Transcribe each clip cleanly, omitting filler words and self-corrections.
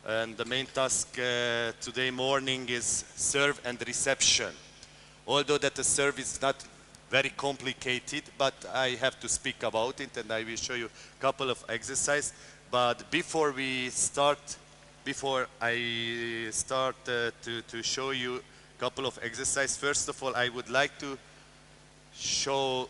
and the main task today morning is serve and reception. Although that the serve is not very complicated, but I have to speak about it, and I will show you a couple of exercises. But before I start to show you a couple of exercises, first of all, I would like to show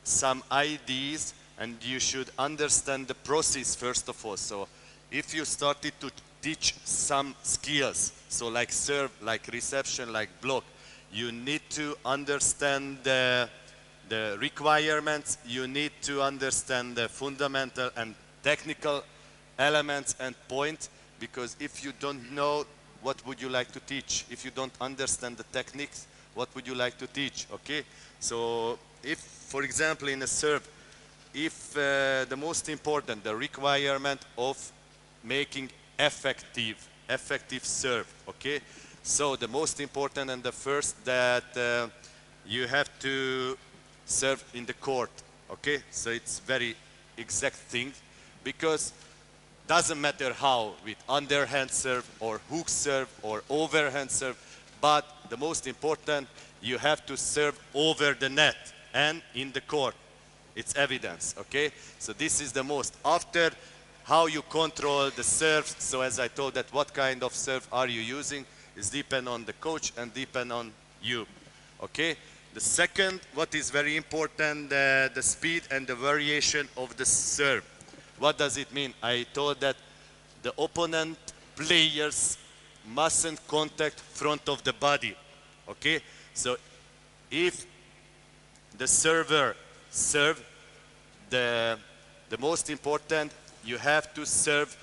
some ideas, and you should understand the process first of all. So if you started to teach some skills, so like serve, like reception, like block, you need to understand the requirements, you need to understand the fundamental and technical elements and points, because if you don't know, what would you like to teach? If you don't understand the techniques, what would you like to teach? Okay, so if, for example, in a serve, if the most important, the requirement of making effective serve, okay? So the most important and the first that you have to serve in the court, okay? So it's very exact thing, because doesn't matter how, with underhand serve or hook serve or overhand serve, but the most important, you have to serve over the net and in the court. It's evidence, okay? So this is the most. After, how you control the serve, so as I told that what kind of serve are you using is depend on the coach and depend on you, okay? The second, what is very important, the speed and the variation of the serve. What does it mean? I told that the opponent players mustn't contact front of the body, okay? So if the server serve, the most important, you have to serve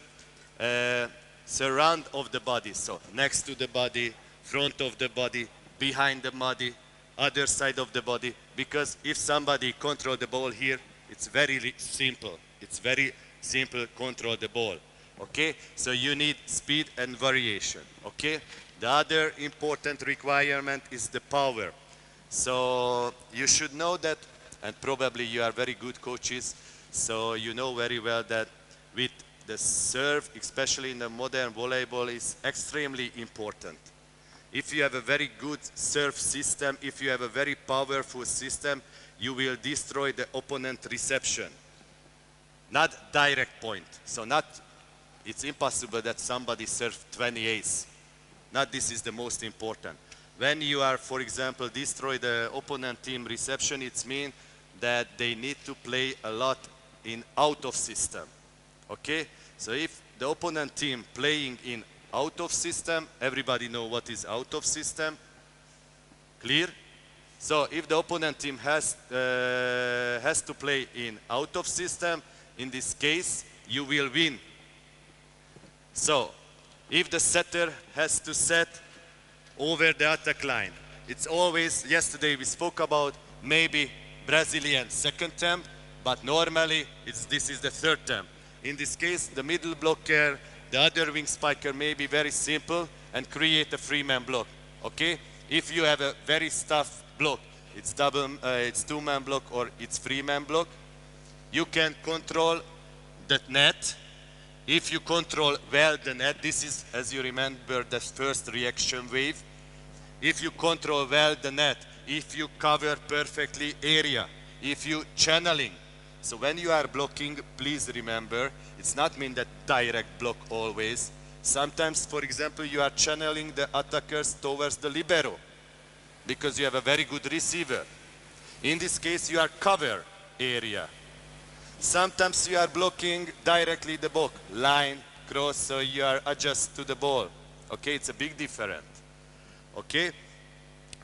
surround of the body, so next to the body, front of the body, behind the body, other side of the body, because if somebody control the ball here, it's very simple. It's very simple control the ball, okay? So you need speed and variation, okay? The other important requirement is the power. So you should know that, and probably you are very good coaches, so you know very well that with the serve, especially in the modern volleyball, is extremely important. If you have a very good serve system, if you have a very powerful system, you will destroy the opponent reception. Not direct point. So it's impossible that somebody serves 28. Not this is the most important. When you are, for example, destroy the opponent team reception, it means that they need to play a lot in out of system. Okay? So if the opponent team playing in out of system, everybody know what is out of system. Clear? So if the opponent team has to play in out of system, in this case, you will win. So if the setter has to set over the attack line, it's always, yesterday we spoke about maybe Brazilian second term, but normally this is the third term. In this case, the middle blocker, the other wing spiker may be very simple and create a free-man block, okay? If you have a very tough block, it's two-man block or it's free-man block, you can control the net. If you control well the net, this is, as you remember, the first reaction wave. If you control well the net, if you cover perfectly area, if you channeling. So when you are blocking, please remember, it's not mean that direct block always. Sometimes, for example, you are channeling the attackers towards the libero because you have a very good receiver. In this case, you are cover area. Sometimes you are blocking directly the block, line, cross, so you are adjust to the ball. Okay, it's a big difference. Okay,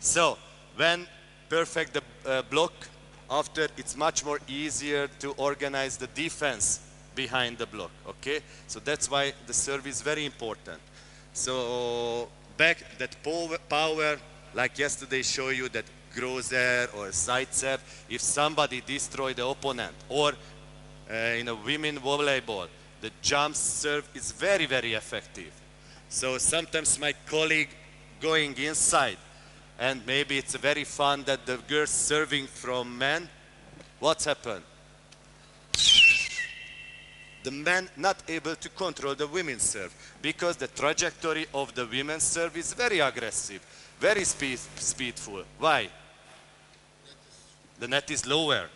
so when perfect the block, after it's much more easier to organize the defense behind the block. Okay, so that's why the serve is very important. So back that power, like yesterday show you that Grozer or Zaitsev, if somebody destroy the opponent, or in a women volleyball, the jump serve is very, very effective. So sometimes my colleague going inside, and maybe it's very fun that the girls serving from men, what's happened? the men not able to control the women's serve because the trajectory of the women's serve is very aggressive, very speedful. Why? The net is lower.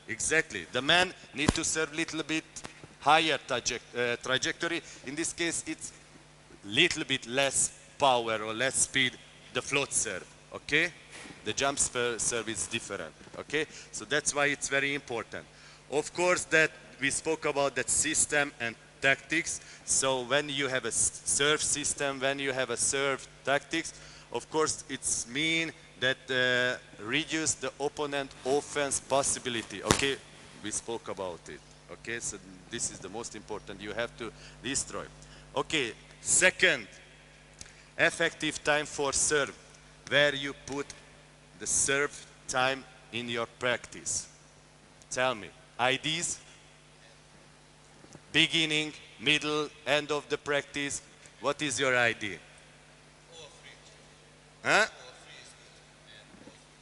Exactly. The men need to serve little bit higher trajectory. In this case, it's little bit less power or less speed, the float serve. Okay? The jump serve is different. Okay? So that's why it's very important. Of course, that we spoke about that system and tactics. So when you have a serve system, when you have a serve tactics, of course, it's mean that reduce the opponent offense possibility. Okay, we spoke about it. Okay, so this is the most important. You have to destroy. Okay, second, effective time for serve, where you put the serve time in your practice. Tell me, IDs, beginning, middle, end of the practice. What is your ID? Huh?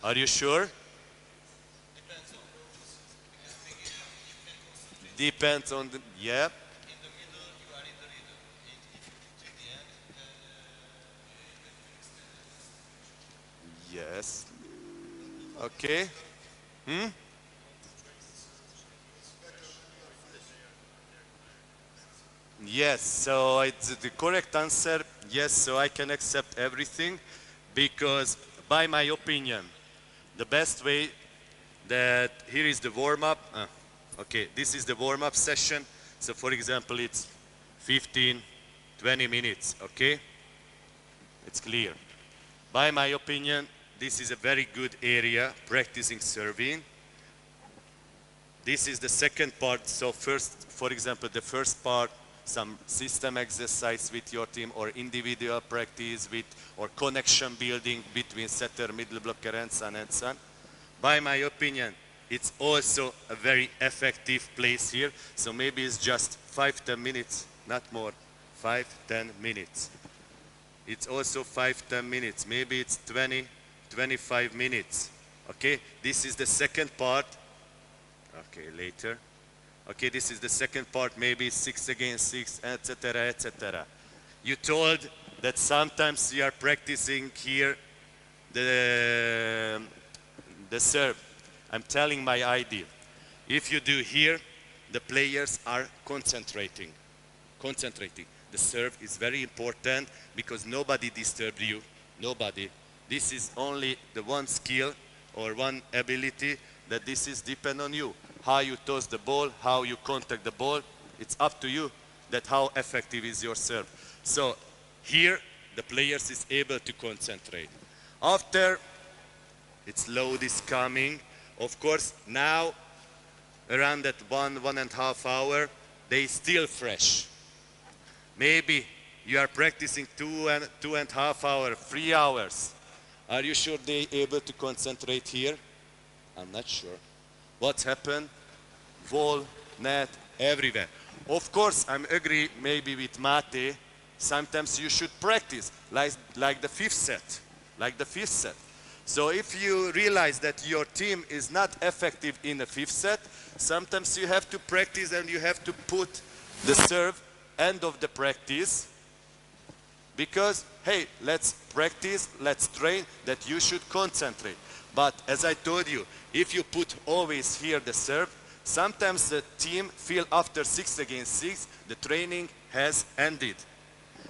Are you sure? Depends on the, yeah. In the middle, you are in the rhythm. If you take the end, Yes. Okay. Hmm? Yes, so it's the correct answer. Yes, so I can accept everything because by my opinion, the best way that here is the warm-up. Okay, this is the warm-up session. So for example, it's 15, 20 minutes, okay? It's clear. By my opinion, this is a very good area, practicing serving. This is the second part. So first, for example, the first part, some system exercise with your team or individual practice with or connection building between setter, middle blocker and so on and so on. By my opinion, it's also a very effective place here. So maybe it's just 5-10 minutes, not more. 5-10 minutes. It's also 5-10 minutes. Maybe it's 20-25 minutes. Okay, this is the second part. Okay, later. Okay, this is the second part, maybe 6 against 6, etc., etc. You told that sometimes you are practicing here the serve. I'm telling my idea. If you do here, the players are concentrating. The serve is very important because nobody disturbed you. Nobody. This is only the one skill or one ability that this is depend on you. How you toss the ball, how you contact the ball, it's up to you that how effective is your serve. So here the players is able to concentrate. After its load is coming, of course now around that 1.5 hour, they still fresh. Maybe you are practicing 2.5 hours, 3 hours. Are you sure they able to concentrate here? I'm not sure. What's happened? Wall, net, everywhere. Of course, I'm agree maybe with Mate. Sometimes you should practice like the fifth set. So if you realize that your team is not effective in the fifth set, sometimes you have to practice and you have to put the serve end of the practice because, hey, let's practice, let's train, that you should concentrate. But as I told you, if you put always here the serve, sometimes the team feel after 6 against 6, the training has ended.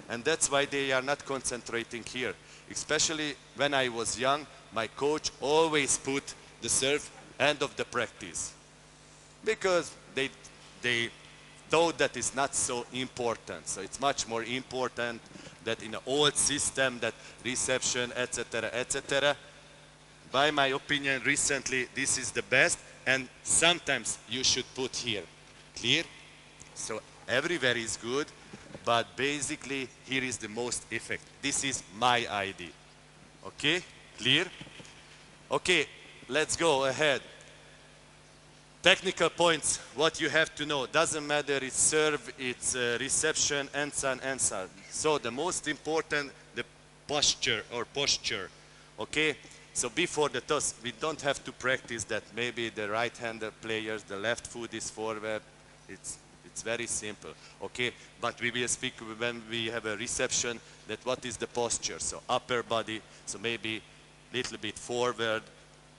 And that's why they are not concentrating here. Especially when I was young, my coach always put the serve end of the practice. Because they thought that is not so important. So it's much more important that in an old system, that reception, etc., etc. By my opinion, recently, this is the best, and sometimes you should put here. Clear? So everywhere is good, but basically, here is the most effect. This is my idea. Okay? Clear? Okay, let's go ahead. Technical points, what you have to know. Doesn't matter, it's serve, it's reception, and so on, and so on. So the most important, the posture or posture. Okay? So before the toss, we don't have to practice that maybe the right-hander players, the left foot is forward. It's It's very simple, okay? But we will speak when we have a reception that what is the posture. So upper body, so maybe little bit forward,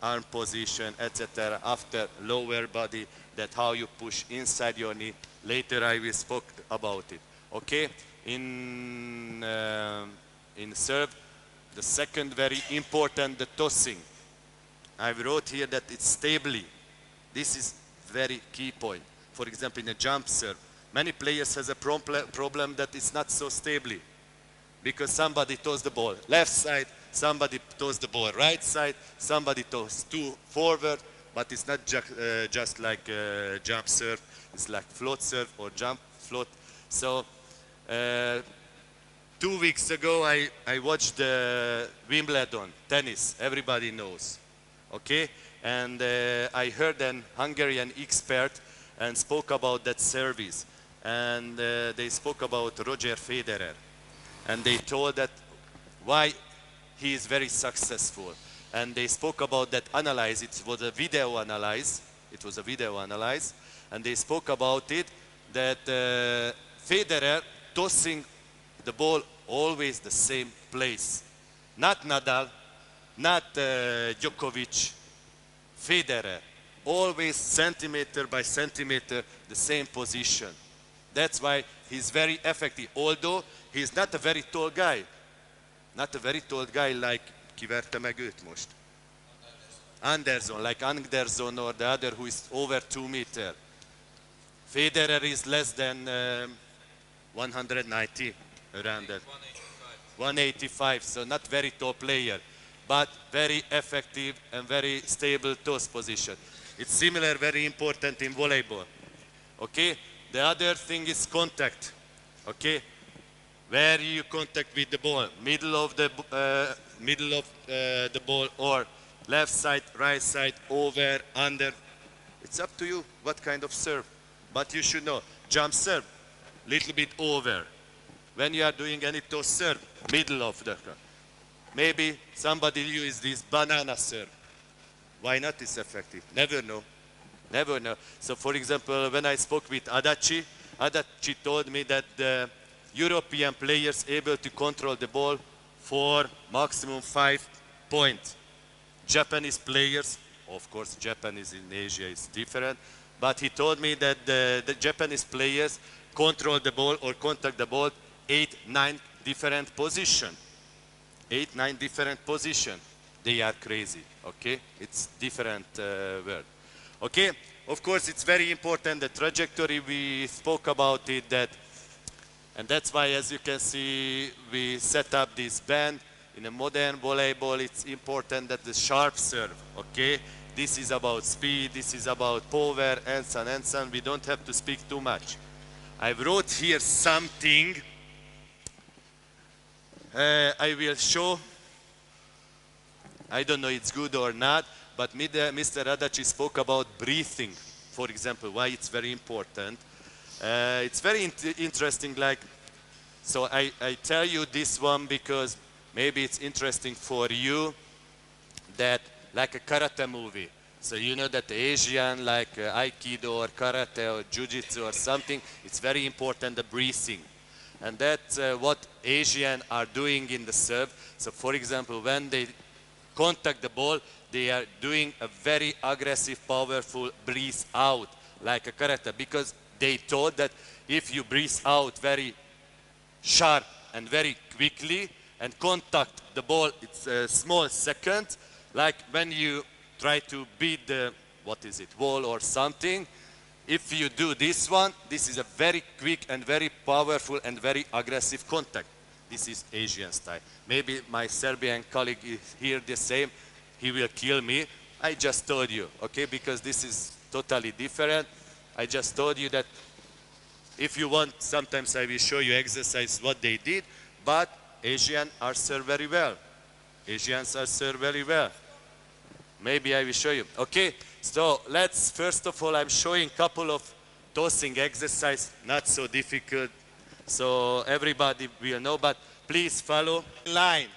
arm position, etc. After lower body, that how you push inside your knee. Later I will speak about it, okay? In serve, the second very important, the tossing. I wrote here that it's stably. This is very key point. For example, in a jump serve, many players has a problem that it's not so stably because somebody tossed the ball left side, somebody tossed the ball right side, somebody tossed too forward, but it's not just like jump serve, it's like float serve or jump float. So 2 weeks ago I watched Wimbledon tennis, everybody knows, okay? And I heard an Hungarian expert and spoke about that service. And they spoke about Roger Federer. And they told that why he is very successful. And they spoke about that analyze. It was a video analyze. It was a video analyze. And they spoke about it that Federer tossing the ball always the same place. Not Nadal, not Djokovic, Federer, always centimeter by centimeter, the same position. That's why he's very effective, although he's not a very tall guy. Not a very tall guy like, ki verte meg őt most? Anderson, like Anderson or the other who is over 2 meters. Federer is less than 190, around that. 185, so not very tall player, but very effective and very stable toss position. It's similar, very important in volleyball. Okay? The other thing is contact. Okay? Where you contact with the ball, middle of the ball, or left side, right side, over, under. It's up to you what kind of serve. But you should know, jump serve, little bit over. When you are doing any toss serve, middle of the. Maybe somebody uses this banana serve. Why not? It's effective. Never know. Never know. So for example, when I spoke with Adachi told me that the European players able to control the ball for maximum 5 points. Japanese players, of course Japanese in Asia is different, but he told me that the Japanese players control the ball or contact the ball 8-9 different position. 8-9 different position. They are crazy, okay? It's different word. Okay, of course it's very important, the trajectory, we spoke about it, that, and that's why, as you can see, we set up this band. In a modern volleyball, it's important that the sharp serve, okay? This is about speed, this is about power, and so on, and so on. We don't have to speak too much. I wrote here something I will show. I don't know it's good or not, but Mr. Adachi spoke about breathing, for example, why it's very important. It's very interesting, like, so I tell you this one because maybe it's interesting for you, that like a karate movie. So you know that the Asian, like Aikido or karate or Jiu-Jitsu or something, it's very important, the breathing. And that's what Asians are doing in the serve. So for example, when they contact the ball, they are doing a very aggressive, powerful breathe out, like a karate, because they thought that if you breathe out very sharp and very quickly and contact the ball, it's a small second, like when you try to beat the, what is it, wall or something. If you do this one, this is a very quick and very powerful and very aggressive contact. This is Asian style. Maybe my Serbian colleague is here the same. He will kill me. I just told you, okay, because this is totally different. I just told you that if you want, sometimes I will show you exercise what they did, but Asians are served very well. Asians are served very well. Maybe I will show you. Okay, so let's, first of all, I'm showing a couple of tossing exercise, not so difficult, so everybody will know, but please follow in line.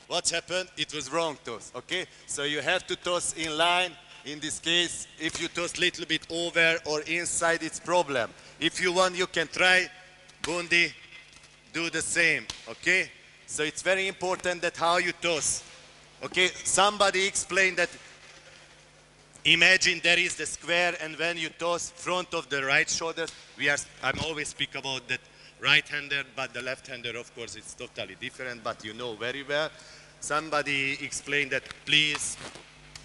What happened? It was wrong toss, okay? So you have to toss in line. In this case, if you toss a little bit over or inside, it's problem. If you want, you can try. Bundi, do the same, okay? So it's very important that how you toss. Okay, somebody explained that imagine there is the square and when you toss front of the right shoulder, I'm always speak about that right-hander, but the left-hander, of course, it's totally different, but you know very well. Somebody explained that, please,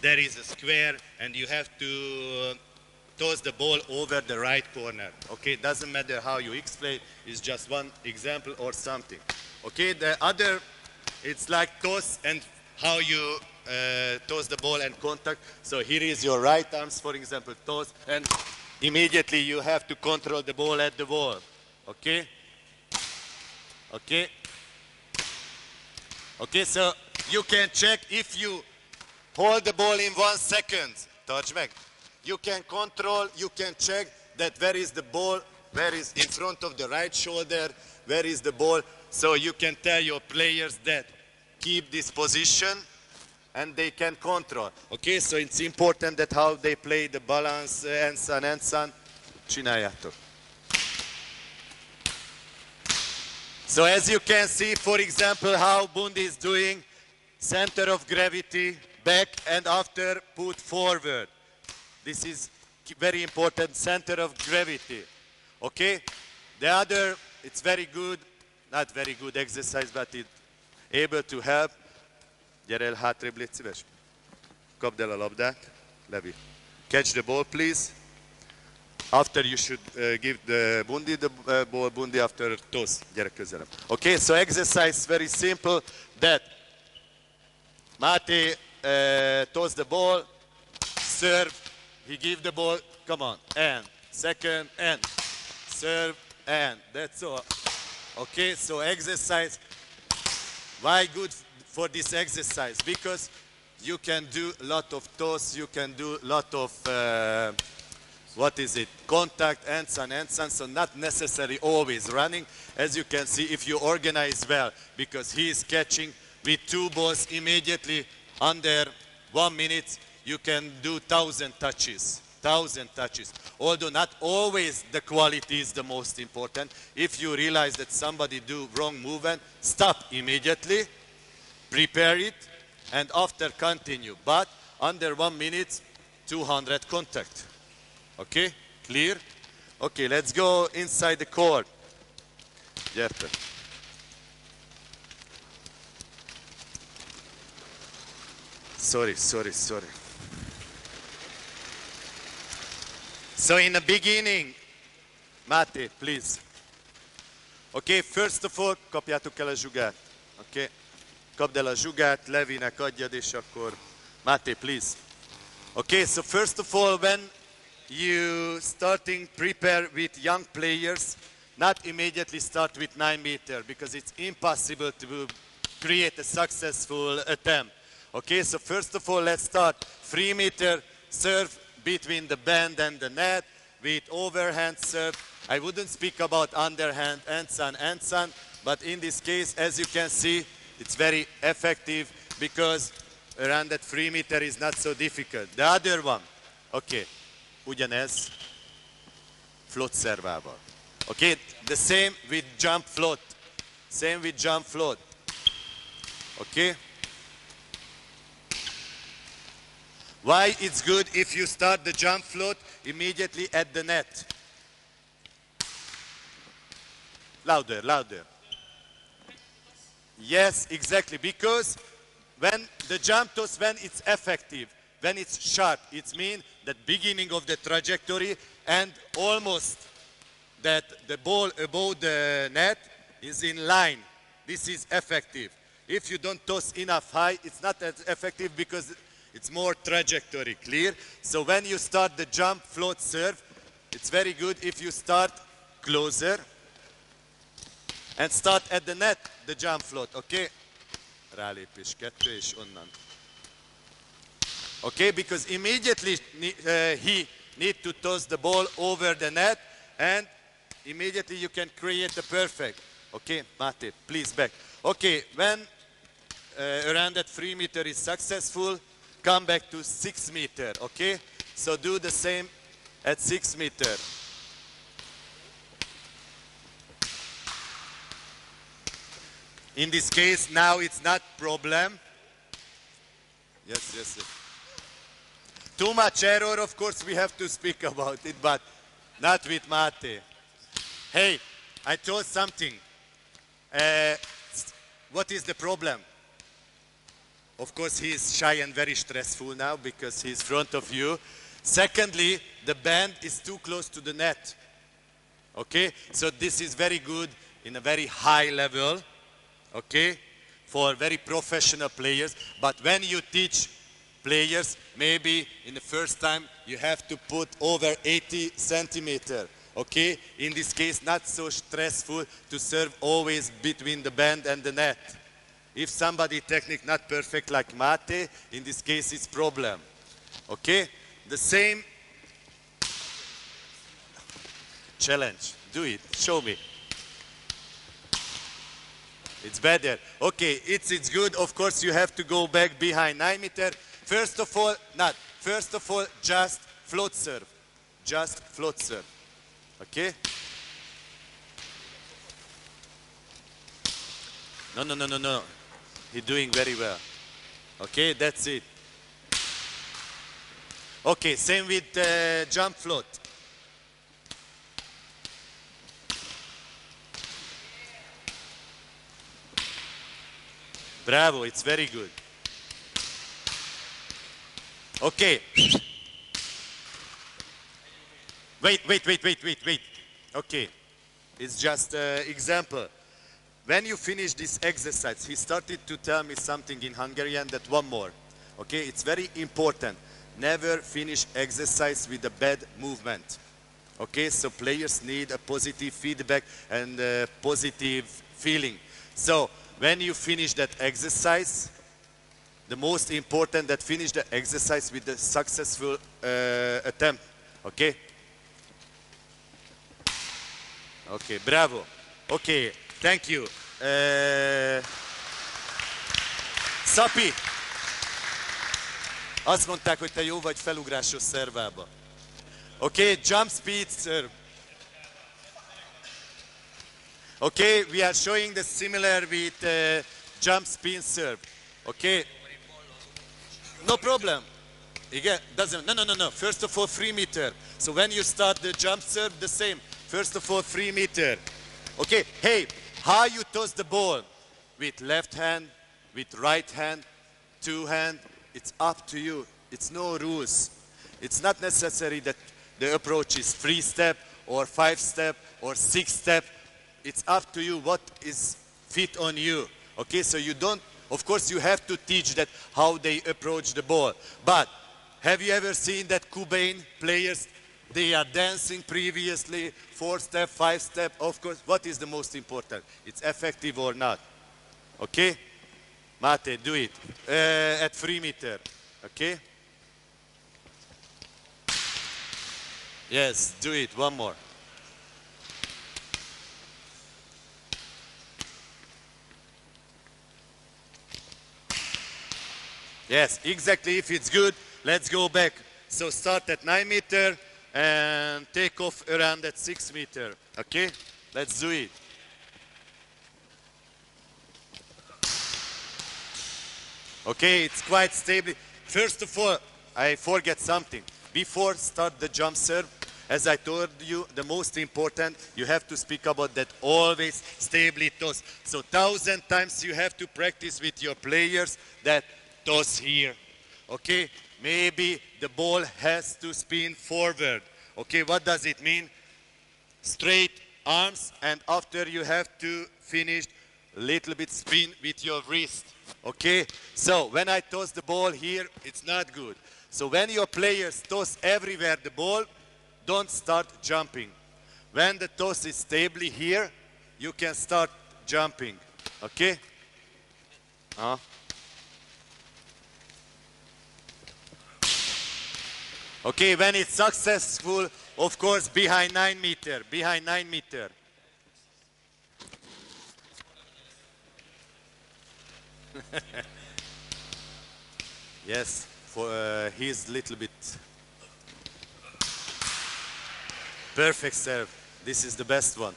there is a square and you have to toss the ball over the right corner. Okay, doesn't matter how you explain, it's just one example or something. Okay, the other, it's like toss and how you toss the ball and contact. So here is your right arms, for example, toss, and immediately you have to control the ball at the wall. Okay? Okay? Okay, so you can check if you hold the ball in 1 second. Touch back. You can control, you can check that where is the ball, where is in front of the right shoulder, where is the ball. So you can tell your players that keep this position and they can control. Okay, so it's important that how they play the balance and son. Csináljátok. So as you can see, for example, how Bundi is doing, center of gravity, back and after put forward. This is very important, center of gravity. Okay? The other, it's very good, not very good exercise, but it's able to help. Gyere el hátrébb, légy szíves. Kapd el a labdát. Levi. Catch the ball, please. After you should give the Bundi the ball, Bundi after toss. Gyere közelebb. Okay, so exercise very simple. That Mate toss the ball, serve, he give the ball, come on, and second, and serve, and that's all. Okay, so exercise. Why good for this exercise? Because you can do a lot of toss, you can do a lot of contact, and so not necessarily always running. As you can see, if you organize well, because he is catching with 2 balls immediately under 1 minute, you can do 1,000 touches. 1,000 touches. Although not always the quality is the most important. If you realize that somebody do wrong movement, stop immediately, prepare it, and after continue. But under 1 minute, 200 contact. Okay, clear? Okay, let's go inside the court. Gyertek. Sorry. So in the beginning, Mate, please. Okay, first of all, kapjátok el a zsugát. Okay, kapd el a zsugát, Levinek adjad, és akkor Mate, please. Okay, so first of all, when you starting prepare with young players, not immediately start with 9 meter, because it's impossible to create a successful attempt. Okay, so first of all, let's start 3 meter serve between the band and the net with overhand serve. I wouldn't speak about underhand and son, but in this case, as you can see, it's very effective because around that 3 meter is not so difficult. The other one, okay, ugyanez float szervával. Okay, the same with jump float. Same with jump float. Okay. Why it's good if you start the jump float immediately at the net? Louder, louder. Yes, exactly, because when the jump toss, when it's effective, when it's sharp, it means that beginning of the trajectory and almost that the ball above the net is in line. This is effective. If you don't toss enough high, it's not as effective because it's more trajectory, clear? So when you start the jump float serve, it's very good if you start closer and start at the net, the jump float, okay? Rálépés 2 és onnan. Okay, because immediately he need to toss the ball over the net and immediately you can create the perfect. Okay, Mate, please back. Okay, when around that 3 meter is successful, come back to 6 meter, okay? So do the same at 6 meter. In this case, now it's not problem. Yes, yes, yes. Too much error, of course, we have to speak about it, but not with Mate. Hey, I told something. What is the problem? Of course, he is shy and very stressful now because he's in front of you. Secondly, the band is too close to the net. Okay, so this is very good in a very high level, okay, for very professional players. But when you teach players, maybe in the first time you have to put over 80 centimeter. Okay, in this case, not so stressful to serve always between the band and the net. If somebody technique not perfect like Mate, in this case it's problem. Okay, the same challenge. Do it. Show me. It's better. Okay, it's good. Of course, you have to go back behind 9 meter. First of all, just float serve. Just float serve. Okay? No. He's doing very well. Okay, that's it. Okay, same with jump float. Bravo, it's very good. Okay. Wait. Okay, it's just an example. When you finish this exercise, he started to tell me something in Hungarian, that one more. Okay, it's very important. Never finish exercise with a bad movement. Okay, so players need a positive feedback and a positive feeling. So when you finish that exercise, the most important that finish the exercise with the successful attempt. Okay? Okay, bravo. Okay, thank you. Szapi! Azt mondták, hogy te jó vagy felugrásos szervába. Okay, jump speed serve. Okay, we are showing the similar with jump spin serve. Okay. No problem. Again, doesn't. No. First of all, 3 meter. So when you start the jump serve, the same. First of all, 3 meter. Okay. Hey, how you toss the ball? With left hand, with right hand, 2 hand. It's up to you. It's no rules. It's not necessary that the approach is 3 step or 5 step or 6 step. It's up to you what is fit on you. Okay, so you don't, of course you have to teach that how they approach the ball. But have you ever seen that Cuban players, they are dancing previously, 4 step, 5 step, of course, what is the most important? It's effective or not. Okay? Mate, do it. At 3 meter. Okay? Yes, do it, one more. Yes, exactly. If it's good, let's go back. So start at 9 meter and take off around at 6 meter. Okay? Let's do it. Okay, it's quite stable. First of all, I forget something. Before start the jump serve, as I told you, the most important, you have to speak about that always stably toss. So 1,000 times you have to practice with your players that toss here. Okay, maybe the ball has to spin forward. Okay, what does it mean? Straight arms, and after you have to finish a little bit spin with your wrist. Okay, so when I toss the ball here, it's not good. So when your players toss everywhere the ball, don't start jumping. When the toss is stably here, you can start jumping. Okay? Okay, when it's successful, of course, behind 9 meter, behind 9 meter. Yes, for he's a little bit perfect serve. This is the best one.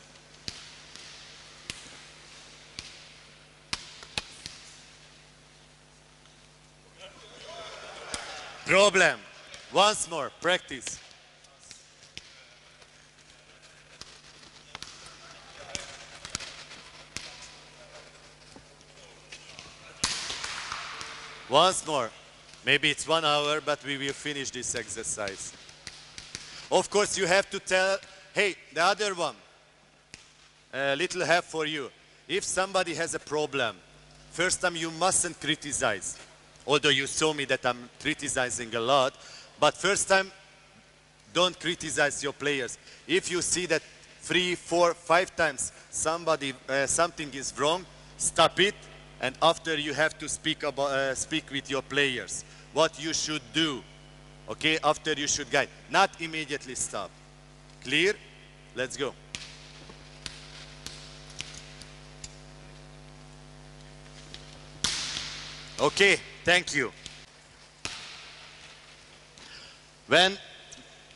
Problem. Once more, practice. Once more. Maybe it's 1 hour, but we will finish this exercise. Of course, you have to tell, hey, the other one, a little help for you. If somebody has a problem, first time you mustn't criticize. Although you saw me that I'm criticizing a lot, but first time, don't criticize your players. If you see that 3, 4, 5 times something is wrong, stop it, and after you have to speak with your players. What you should do, okay? After you should guide, not immediately stop. Clear? Let's go. Okay, thank you. When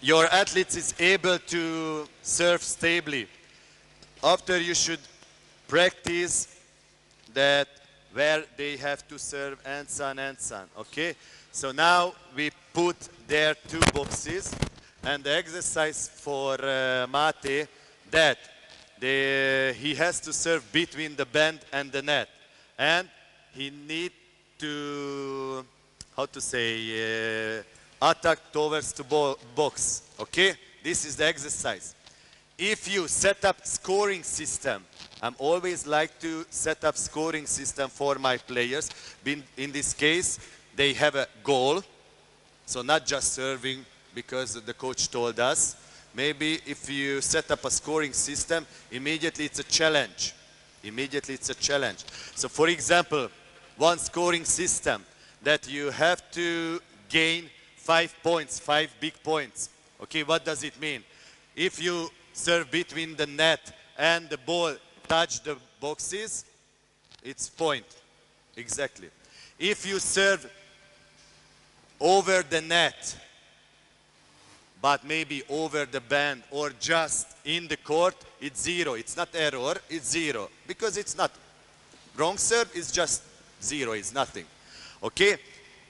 your athlete is able to serve stably, after you should practice that where they have to serve and so on, okay? So now we put there 2 boxes, and the exercise for Mate, that he has to serve between the band and the net, and he needs to, how to say, attack towards the box, okay? This is the exercise. If you set up scoring system, I'm always like to set up scoring system for my players. In this case, they have a goal, so not just serving because the coach told us. Maybe if you set up a scoring system, immediately it's a challenge. Immediately it's a challenge. So for example, one scoring system that you have to gain 5 points, 5 big points. Okay, what does it mean? If you serve between the net and the ball touch the boxes, it's point. Exactly. If you serve over the net, but maybe over the band or just in the court, it's 0. It's not error, it's 0. Because it's not wrong serve, it's just 0, it's nothing. Okay?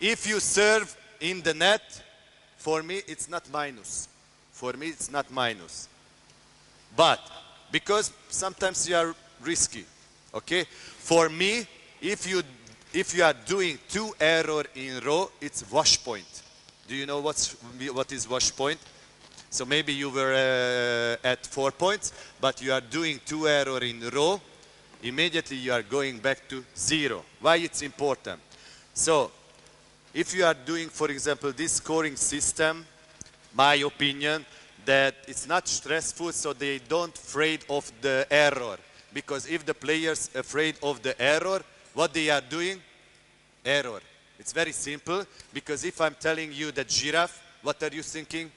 If you serve in the net, for me it's not minus. For me it's not minus. But because sometimes you are risky. Okay? For me, if you are doing 2 error in row, it's wash point. Do you know what is wash point? So maybe you were at 4 points, but you are doing 2 error in row, immediately you are going back to 0. Why it's important? So, if you are doing, for example, this scoring system, my opinion, that it's not stressful, so they don't afraid of the error. Because if the players afraid of the error, what they are doing? Error. It's very simple, because if I'm telling you that giraffe, what are you thinking?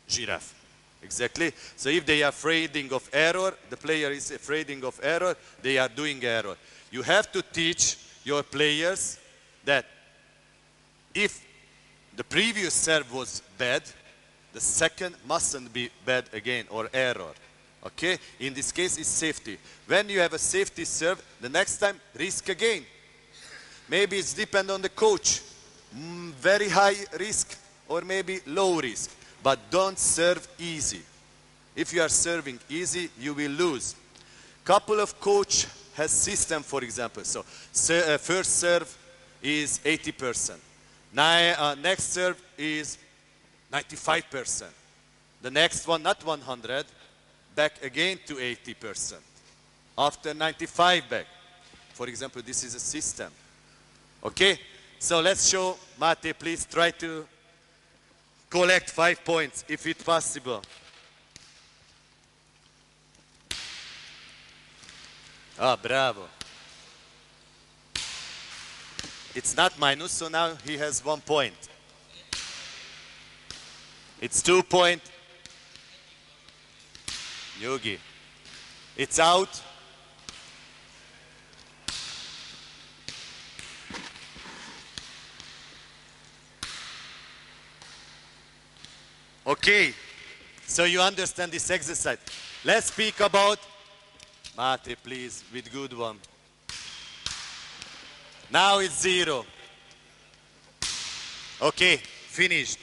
Giraffe. Exactly. So if they are afraid of error, the player is afraid of error, they are doing error. You have to teach your players that if the previous serve was bad, the second mustn't be bad again or error. Okay? In this case, it's safety. When you have a safety serve, the next time, risk again. Maybe it's depend on the coach. Very high risk or maybe low risk. But don't serve easy. If you are serving easy, you will lose. Couple of coach has system, for example. So first serve is 80%. Next serve is 95%. The next one, not 100, back again to 80%. After 95 back. For example, this is a system. Okay? So let's show, Mate, please try to collect 5 points if it's possible. Ah, bravo. It's not minus, so now he has 1 point. It's 2 points. Yogi. It's out. Okay, so you understand this exercise. Let's speak about Mate, please, with good one. Now it's 0. Okay, Finished.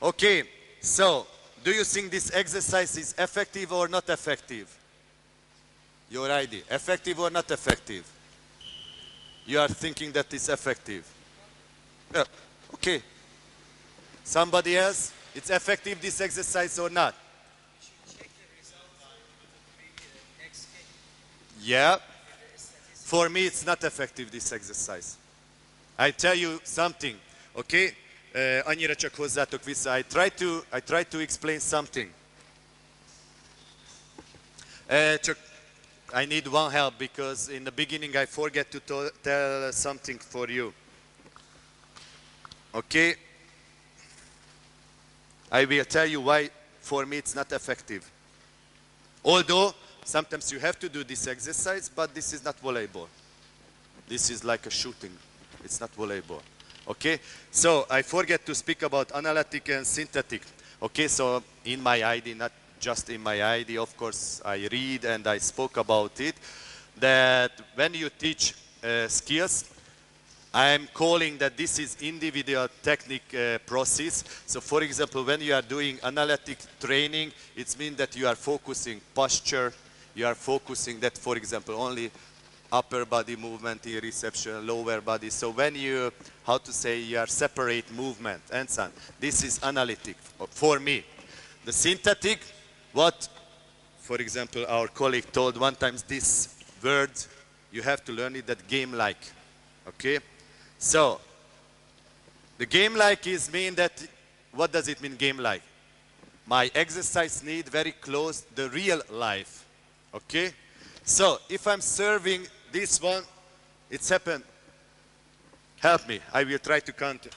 Okay, so do you think this exercise is effective or not effective? Your idea, effective or not effective? You are thinking that it's effective. Yeah. Okay. Somebody else? It's effective, this exercise or not? Check the result on the next game. Yeah. For me, it's not effective, this exercise. I tell you something, okay? Annyira csak hozzátok vissza. I try to explain something. Csak I need one help because in the beginning I forget to tell something for you. Okay? I will tell you why for me it's not effective. Although sometimes you have to do this exercise, but this is not volleyball. This is like a shooting. It's not volleyball. Okay? So I forget to speak about analytic and synthetic. Okay, so in my ID, not just in my ID, of course, I read and I spoke about it, that when you teach skills, I'm calling that this is individual technique process. So for example, when you are doing analytic training, it means that you are focusing posture, you are focusing that, for example, only upper body movement in reception, lower body. So when you, how to say, you are separate movement and so on. This is analytic for me. The synthetic, what, for example, our colleague told one time, this word, you have to learn it, that game-like, okay? So, the game-like is mean that, what does it mean game-like? My exercise need very close the real life, okay? So, if I'm serving this one, it's happened. Help me, I will try to count.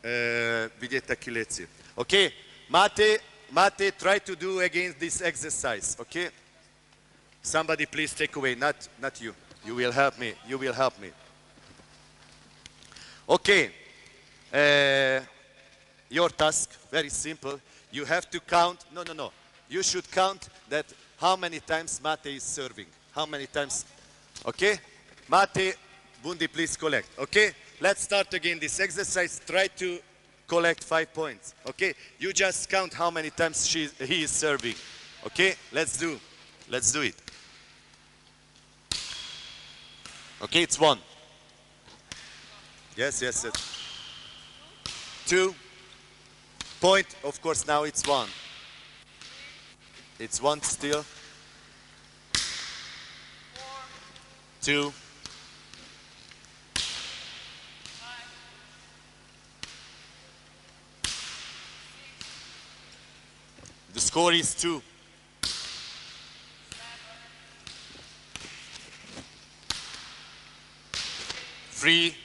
Vigyétek ki, léci. Okay, Mate, try to do again this exercise, okay? Somebody please take away, not you. You will help me, you will help me. Okay, your task, very simple. You have to count, no. You should count that how many times Mate is serving. How many times, okay? Mate, Bundi, please collect, okay? Let's start again this exercise. Try to collect 5 points, okay? You just count how many times he is serving, okay? Let's do it. Okay, it's 1. Yes. 2. Point, of course, now it's 1. It's 1 still. 2. 5. The score is 2. 3.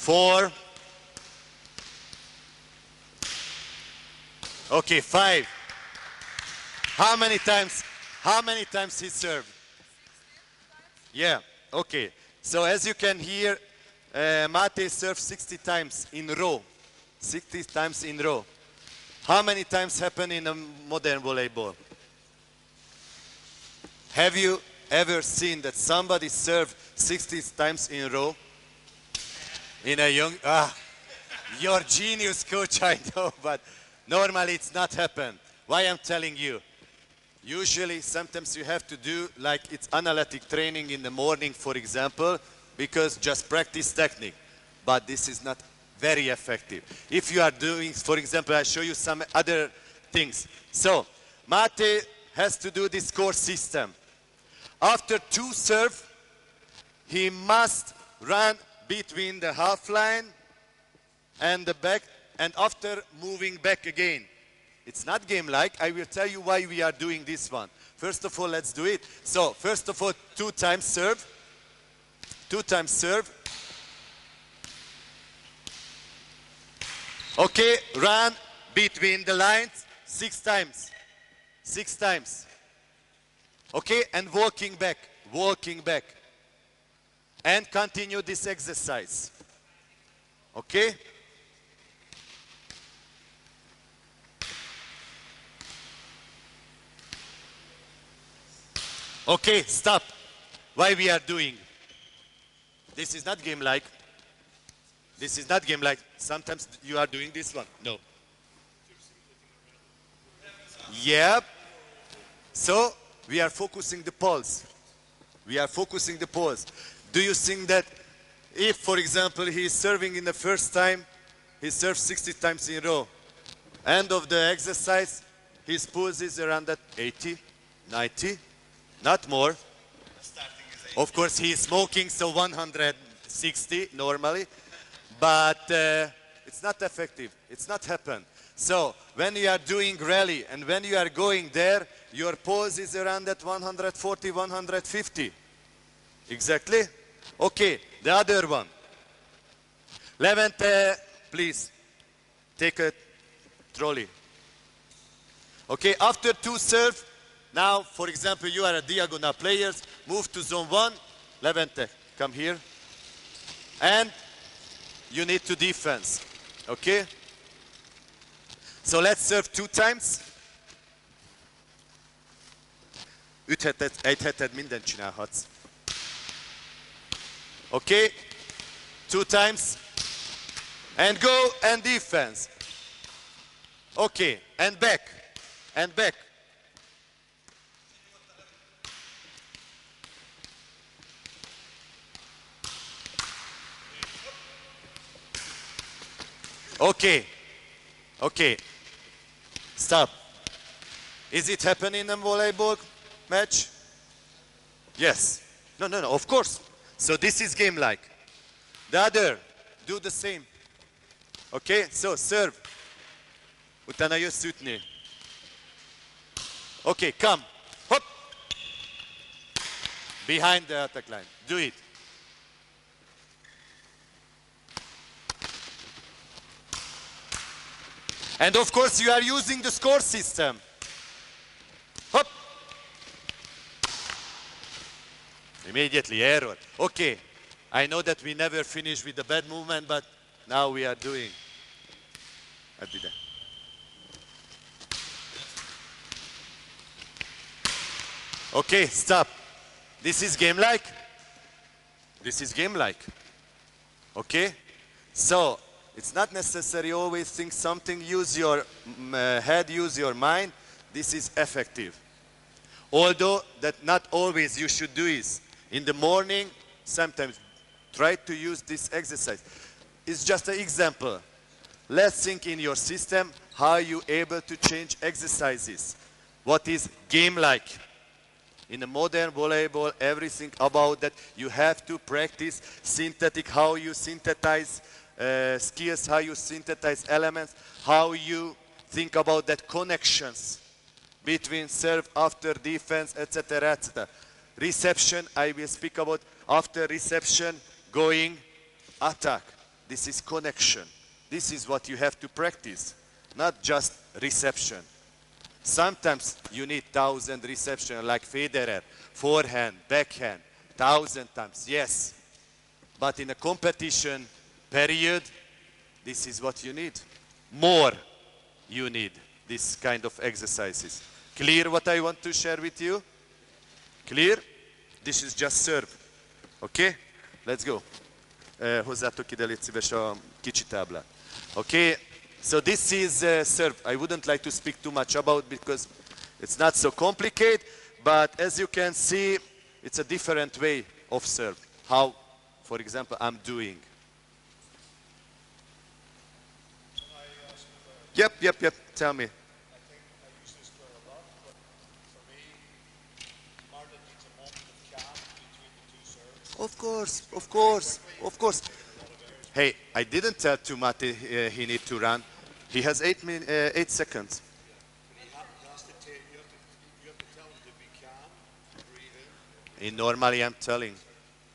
4. Okay, 5. How many times he served? Yeah, okay. So as you can hear, Mate served 60 times in row. 60 times in row. How many times happen in a modern volleyball? Have you ever seen that somebody served 60 times in row? In a young, you're genius, coach, I know, but normally it's not happen. Why I'm telling you? Usually, sometimes you have to do like it's analytic training in the morning, for example, because just practice technique. But this is not very effective. If you are doing, for example, I show you some other things. So, Mate has to do this course system. After 2 serve, he must run between the half line and the back, and after moving back again. It's not game-like. I will tell you why we are doing this one. First of all, let's do it. So, first of all, 2 times serve. 2 times serve. Okay, run between the lines 6 times. 6 times. Okay, and walking back, walking back. And continue this exercise. Okay? Okay, stop. Why we are doing? This is not game-like. This is not game-like. Sometimes you are doing this one. No. Yep. So, we are focusing the pulse. We are focusing the pulse. Do you think that if, for example, he is serving in the first time, he serves 60 times in a row. End of the exercise, his pulse is around that 80, 90, not more. Of course, he is smoking, so 160 normally. But it's not effective. It's not happen. So when you are doing rally and when you are going there, your pulse is around at 140, 150. Exactly? Okay, the other one. Levente, please, take a trolley. Okay, after 2 serve, now, for example, you are a diagonal players, move to zone 1. Levente, come here. And you need to defense. Okay? So let's serve 2 times. 1 heted mindent csinálhatsz. Okay? 2 times. And go and defense. Okay, and back. And back. Okay. Okay. Stop. Is it happening in a volleyball match? Yes. No, no, no, of course. So this is game-like. The other, do the same. Okay, so serve. Utána jössz ütni. Okay, come. Hop. Behind the attack line. Do it. And of course you are using the score system. Hop. Immediately error. Okay. I know that we never finish with the bad movement, but now we are doing. I did that. Okay, stop. This is game-like. This is game-like. Okay? So, it's not necessary always think something, use your head, use your mind. This is effective. Although that not always you should do is. In the morning, sometimes try to use this exercise. It's just an example. Let's think in your system how you able to change exercises. What is game-like? In a modern volleyball, everything about that, you have to practice synthetic, how you synthesize skills, how you synthesize elements, how you think about that connections between serve, after defense, etc., etc. Reception, I will speak about after reception, going, attack. This is connection. This is what you have to practice, not just reception. Sometimes you need 1,000 reception like Federer, forehand, backhand, 1,000 times, yes. But in a competition period, this is what you need. More you need this kind of exercises. Clear what I want to share with you? Clear? This is just serve. Okay? Let's go. Hozzátok ide, légy szíves, a kicsi táblát. Okay? So this is serve. I wouldn't like to speak too much about because it's not so complicated, but as you can see, it's a different way of serve. How, for example, I'm doing. Yep. Tell me. I think I use this drill a lot, but for me, Martin needs a moment of calm between the 2 serves. Of course. Hey, I didn't tell to Matti he need to run. He has 8 seconds. You have to tell him to be calm, breathe in. Normally I'm telling,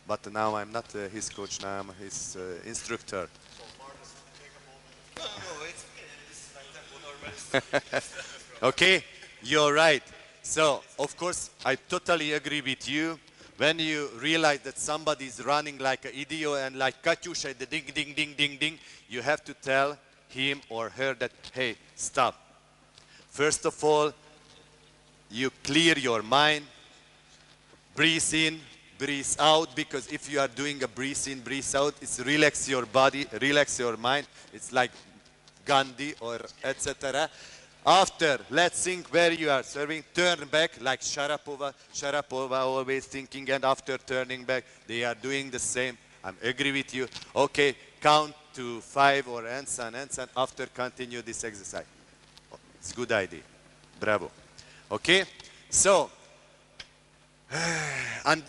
but now I'm not his coach, now I'm his instructor. So Martin, take a moment of calm. No, it's Okay, you're right. So, of course, I totally agree with you. When you realize that somebody is running like an idiot and like Katyusha, the ding, ding, ding, ding, ding, you have to tell him or her that, hey, stop. First of all, you clear your mind, breathe in, breathe out, because if you are doing a breathe in, breathe out, it's relax your body, relax your mind. It's like Gandhi or etc. After, let's think where you are serving, turn back like Sharapova. Sharapova always thinking, and after turning back, they are doing the same. I agree with you. Okay, count to 5 or and so. After continue this exercise. It's a good idea. Bravo. Okay, so, and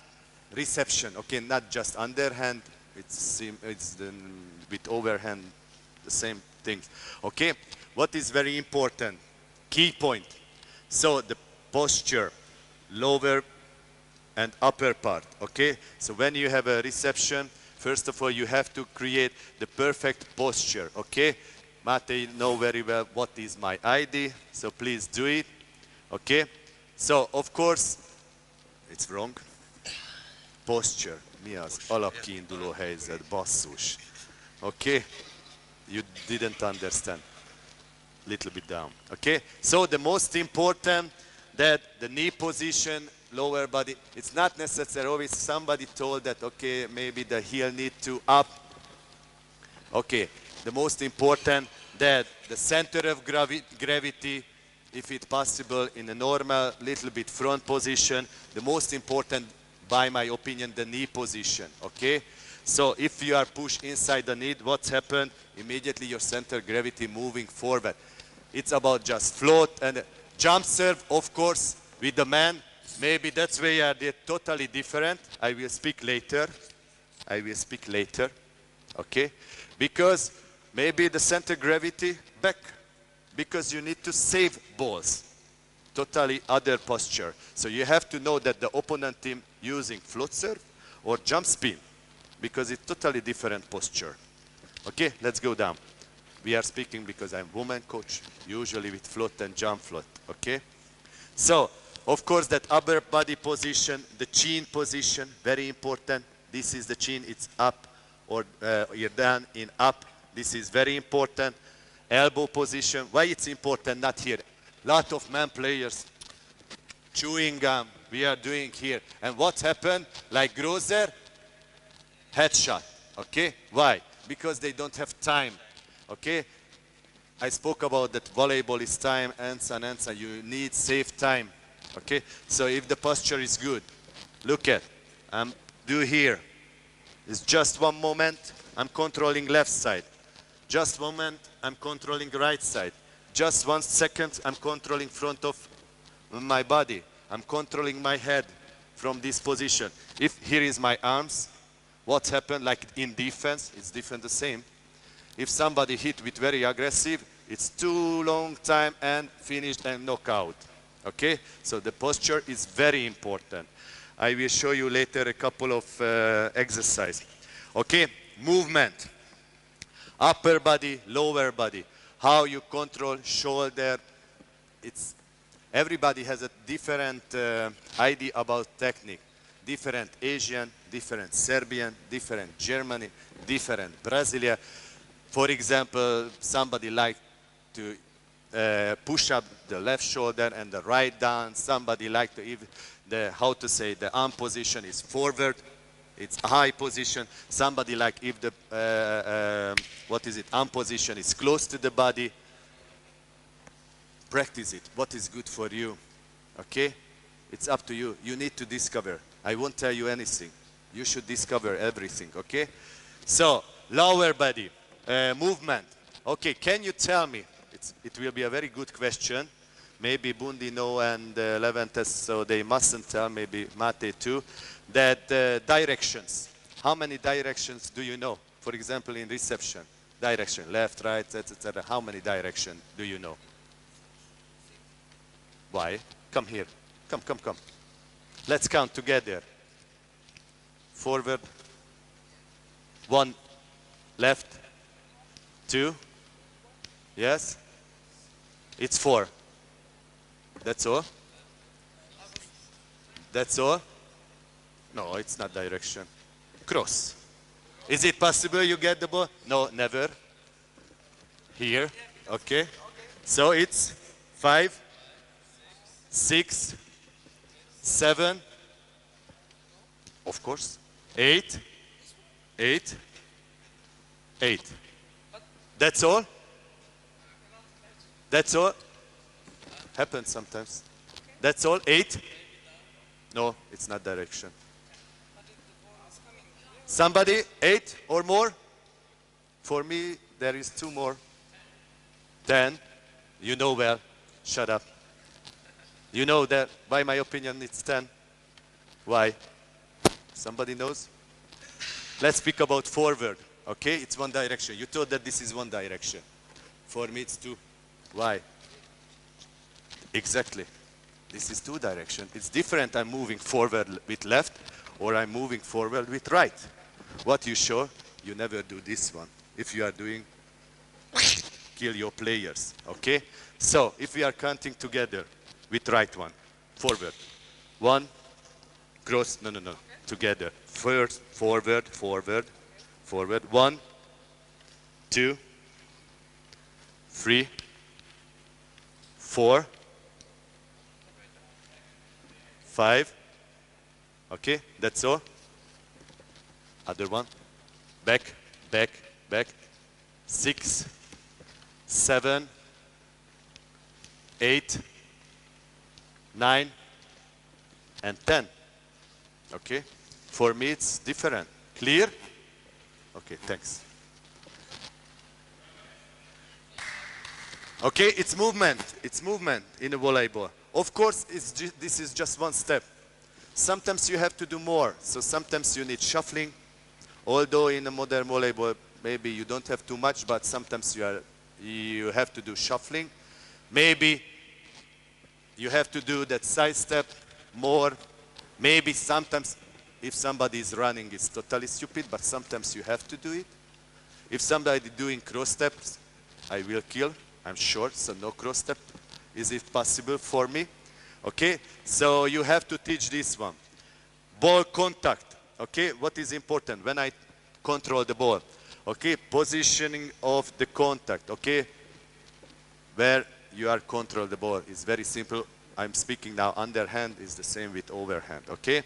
reception. Okay, not just underhand, it's with overhand, the same things. Okay, what is very important? Key point. So the posture, lower and upper part. Okay, so when you have a reception, first of all, you have to create the perfect posture. Okay, Mate know very well what is my ID, so please do it. Okay, so of course, it's wrong. Posture. Mi az? Alapkiinduló helyzet, basszus. Okay, you didn't understand. Little bit down. Okay, so the most important that the knee position, lower body, it's not necessary. Always somebody told that, okay, maybe the heel need to up. Okay, the most important that the center of gravity, if it's possible, in a normal, little bit front position. The most important, by my opinion, the knee position. Okay, so if you are pushed inside the knee, what's happened? Immediately your center of gravity moving forward. It's about just float and jump serve, of course, with the man. Maybe that's where they're totally different. I will speak later. I will speak later. Okay, because maybe the center of gravity back, because you need to save balls. Totally other posture. So you have to know that the opponent team using float serve or jump spin, because it's totally different posture. Okay, let's go down. We are speaking because I'm woman coach, usually with float and jump float. Okay, so of course that upper body position, the chin position, very important. This is the chin, it's up, or you're down in up. This is very important. Elbow position, why it's important? Not here. Lot of man players chewing gum. We are doing here. And what happened? Like Grozer, headshot. Okay, why? Because they don't have time. Okay, I spoke about that volleyball is time, and so. You need save time. Okay, so if the posture is good, look at, do here. It's just one moment, I'm controlling left side. Just moment, I'm controlling right side. Just 1 second, I'm controlling front of my body. I'm controlling my head from this position. If here is my arms, what happened? Like in defense, it's different the same. If somebody hit with very aggressive, it's too long time and finished and knockout. Okay, so the posture is very important. I will show you later a couple of exercises. Okay, movement. Upper body, lower body. How you control shoulder. It's everybody has a different idea about technique. Different Asian, different Serbian, different Germany, different Brazilian. For example, somebody like to push up the left shoulder and the right down. Somebody like to, how to say, the arm position is forward. It's a high position. Somebody like if the, arm position is close to the body. Practice it. What is good for you? Okay? It's up to you. You need to discover. I won't tell you anything. You should discover everything, okay? So, lower body. Movement. Okay, can you tell me, it will be a very good question. Maybe Bundino and Levantes, so they mustn't tell, maybe Mate too, that directions. How many directions do you know? For example, in reception, direction, left, right, etc. How many directions do you know? Why? Come here. Come. Let's count together. Forward. 1, left. 2. Yes? It's 4. That's all? That's all? No, it's not direction. Cross. Is it possible you get the ball? No, never. Here, okay. So it's 5, 6, 7, of course, 8, 8, 8. That's all? That's all? Happens sometimes. That's all? 8? No, it's not direction. Somebody? 8 or more? For me, there is 2 more. 10. You know well. Shut up. You know that, by my opinion, it's 10. Why? Somebody knows? Let's speak about forward. Okay, it's one direction. You thought that this is one direction. For me, it's 2. Why? Exactly. This is 2 direction. It's different. I'm moving forward with left or I'm moving forward with right. What you show, you never do this one. If you are doing, kill your players. Okay? So, if we are counting together with right one, forward. 1, cross, no. Together. First, forward, forward, forward. 1, 2, 3, 4, 5. Okay, that's all. Other one. Back, back, back. 6, 7, 8, 9, and 10. Okay? For me, it's different. Clear? Okay, thanks. Okay, it's movement. It's movement in a volleyball. Of course, this is just one step. Sometimes you have to do more. So sometimes you need shuffling. Although in a modern volleyball, maybe you don't have too much, but sometimes you have to do shuffling. Maybe you have to do that side step more. Maybe sometimes if somebody is running, it's totally stupid, but sometimes you have to do it. If somebody doing cross steps, I will kill, I'm sure, so no cross step. Is it possible for me? Okay, so you have to teach this one. Ball contact, okay, what is important when I control the ball? Okay, positioning of the contact, okay, where you are control the ball is very simple. I'm speaking now underhand, is the same with overhand, okay?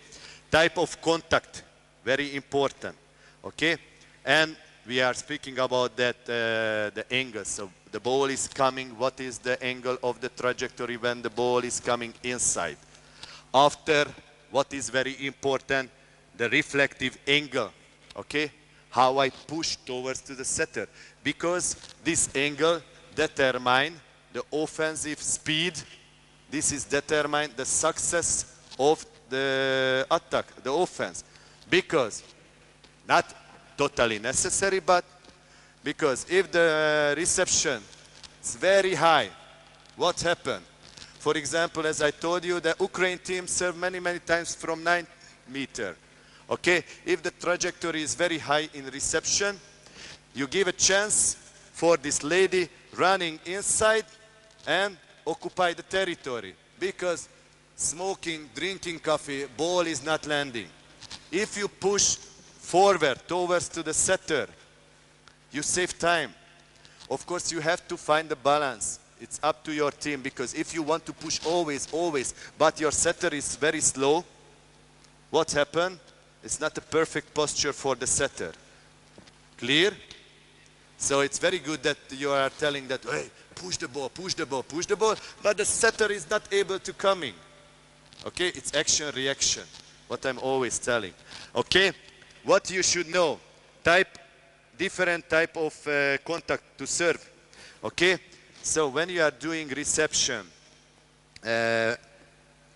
Type of contact, very important, okay? And we are speaking about that, the angle. So the ball is coming, what is the angle of the trajectory when the ball is coming inside? After, what is very important? The reflective angle, okay? How I push towards to the setter. Because this angle determines the offensive speed. This is determine the success of the attack, the offense. Because, not totally necessary, but because if the reception is very high, what happened? For example, as I told you, the Ukraine team served many times from 9 meters. Okay, if the trajectory is very high in reception, you give a chance for this lady running inside and occupy the territory, because smoking, drinking coffee, ball is not landing. If you push forward towards to the setter, you save time. Of course, you have to find the balance. It's up to your team, because if you want to push always, but your setter is very slow, what happened? It's not a perfect posture for the setter. Clear? So it's very good that you are telling that, hey, push the ball, push the ball, push the ball, but the setter is not able to coming. Okay, it's action, reaction, what I'm always telling. Okay, what you should know, different type of contact to serve. Okay, so when you are doing reception,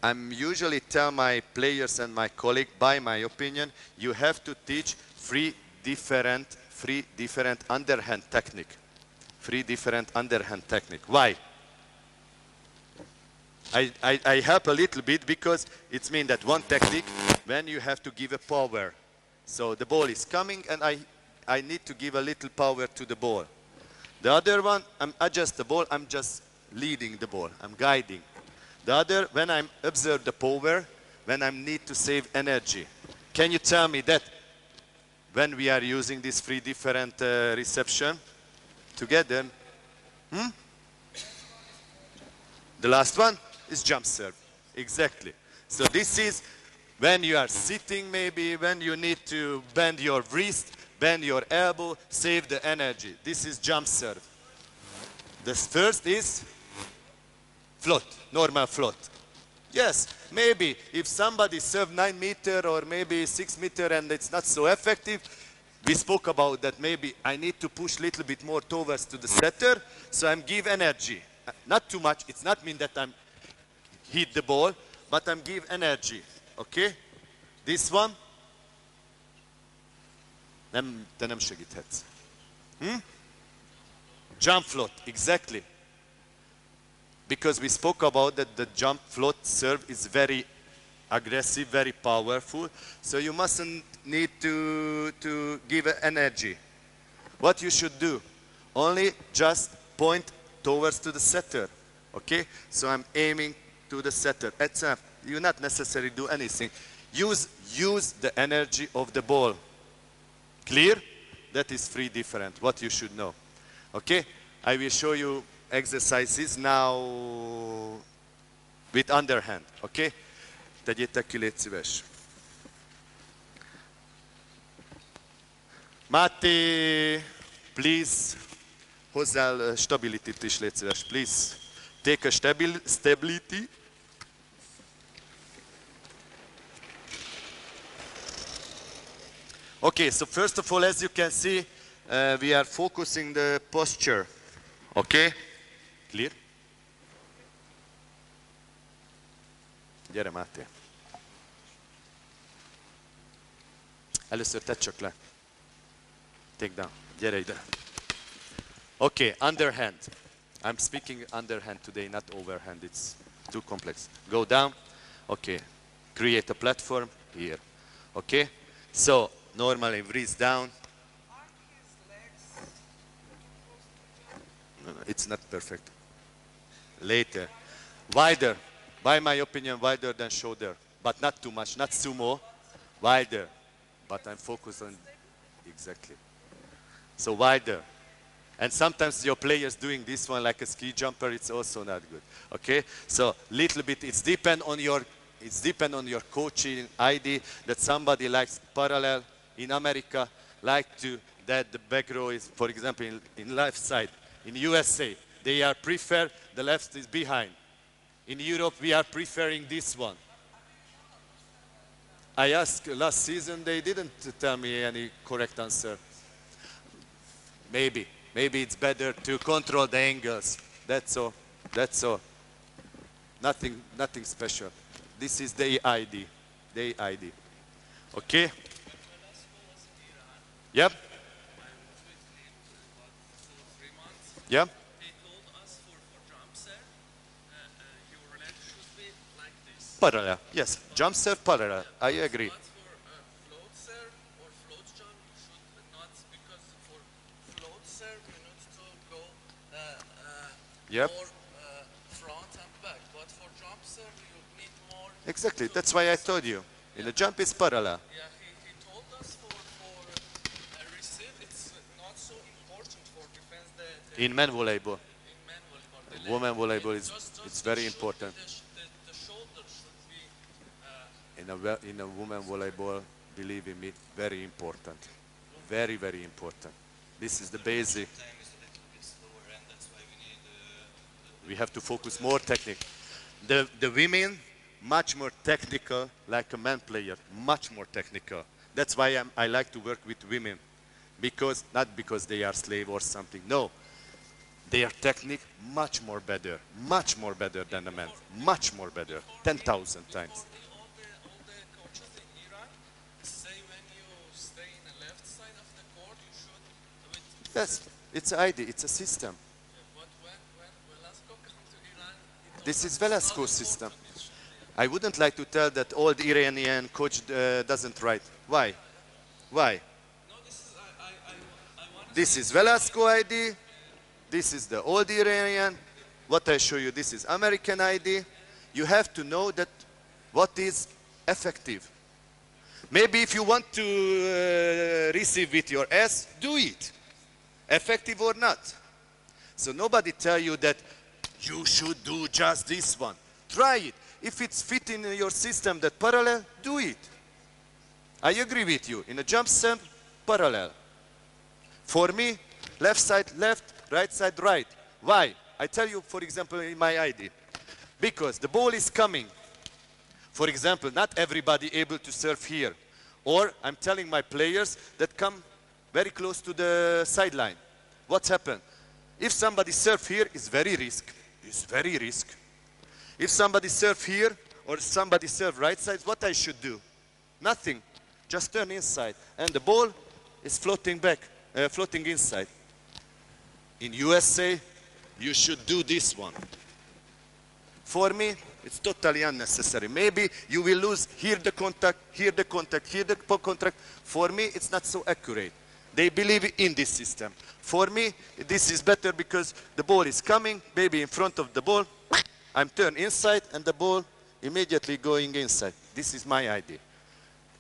I'm usually tell my players and my colleague, by my opinion, you have to teach three different underhand technique. 3 different underhand technique. Why? I help a little bit because it means that one technique, when you have to give a power. So the ball is coming and I need to give a little power to the ball. The other one, I'm adjust the ball, I'm just leading the ball. I'm guiding. The other, when I observe the power, when I need to save energy. Can you tell me that when we are using these three different reception together? The last one is jump serve. Exactly. So this is when you are sitting, maybe when you need to bend your wrist, bend your elbow, save the energy. This is jump serve. The first is float, normal float. Yes, maybe if somebody served 9 meter or maybe 6 meter and it's not so effective, we spoke about that maybe I need to push a little bit more towards to the setter, so I'm give energy. Not too much, it's not mean that I'm hit the ball, but I'm give energy, okay? This one, te nem segíthetsz. Jump float, exactly. Because we spoke about that the jump float serve is very aggressive, very powerful. So you mustn't need to give energy. What you should do, only just point towards to the setter, okay? So I'm aiming to the setter. That's enough. You not necessarily do anything. Use the energy of the ball. Clear? That is three different, what you should know. Okay? I will show you exercises now with underhand. Okay? Tegyétek ki, légy szíves. Máté, please, hozzá stability-t is, légy szíves. Please, take a stability. Okay, so first of all, as you can see, we are focusing the posture. Okay? Clear? Gyere, Máté. Először tedd csak le. Take down. Gyere ide. Okay, underhand. I'm speaking underhand today, not overhand. It's too complex. Go down. Okay. Create a platform here. Okay? So, normally wrist down. No, it's not perfect. Later. Wider. By my opinion, wider than shoulder. But not too much. Not sumo. Wider. But I'm focused on... Exactly. So wider. And sometimes your players doing this one like a ski jumper, it's also not good. Okay? So little bit, it's depend on your coaching ID that somebody likes parallel in America, like to that the back row is, for example, in left side. In USA, they are prefer the left is behind. In Europe, we are preferring this one. I asked last season, they didn't tell me any correct answer. Maybe it's better to control the angles. That's all. That's all. Nothing special. This is the ID. The ID. Okay? Yep. Yep. He told us for jump serve, your leg should be like this. Parallel. Yes. Jump serve parallel. I agree. But for float serve or float jump, you should not, because for float serve you need to go Yep. more front and back. But for jump serve you need more. Exactly. That's why I told you. In the jump is parallel. Yeah, he told us for receive it's not so important for defense the In men volleyball. in men volleyball. The leg. Women volleyball is Just it's the very shoulder- important. The shoulder should be In a women volleyball, believe in me, very important. Very, very important. This is the basic. We have to focus more technique. The women, much more technical, like a man player, much more technical. That's why I like to work with women. Because, not because they are slave or something, no. Their technique much more better than the men. Much more better, 10,000 times. all the coaches in Iran say when you stay in the left side of the court you should Yes, it's an idea, it's a system. but when Velasco comes to Iran This is Velasco's system. I wouldn't like to tell that old Iranian coach doesn't write. Why? Why? no this is I want This is Velasco ID. This is the old Iranian. what I show you, this is American ID. You have to know that what is effective. Maybe if you want to receive with your S, do it. Effective or not. So nobody tell you that you should do just this one. Try it. If it's fit in your system that parallel, do it. I agree with you. In a jump step, parallel. For me, left side left, right side right. Why? I tell you, for example, in my ID. Because the ball is coming. For example, not everybody able to serve here. Or I'm telling my players that come very close to the sideline. What's happened? If somebody serve here, it's very risk. It's very risk. If somebody serve here or somebody serve right side, what I should do? Nothing. Just turn inside. And the ball is floating back, floating inside. In USA, you should do this one. For me, it's totally unnecessary. Maybe you will lose here the contact, here the contact, here the contact. For me, it's not so accurate. They believe in this system. For me, this is better because the ball is coming, maybe in front of the ball. I'm turned inside and the ball immediately going inside. This is my ID.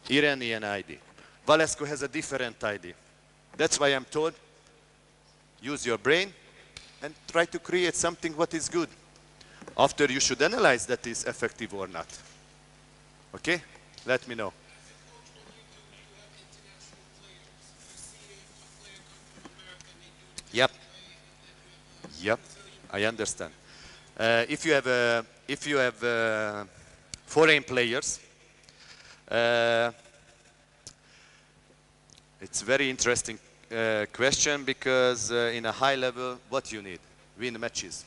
Iranian ID. Valesco has a different ID. That's why I'm told, use your brain and try to create something what is good. After you should analyze that is effective or not. Okay? Let me know. Yep. Yep. I understand. If you have foreign players, it's very interesting question because in a high level, what you need? Win matches.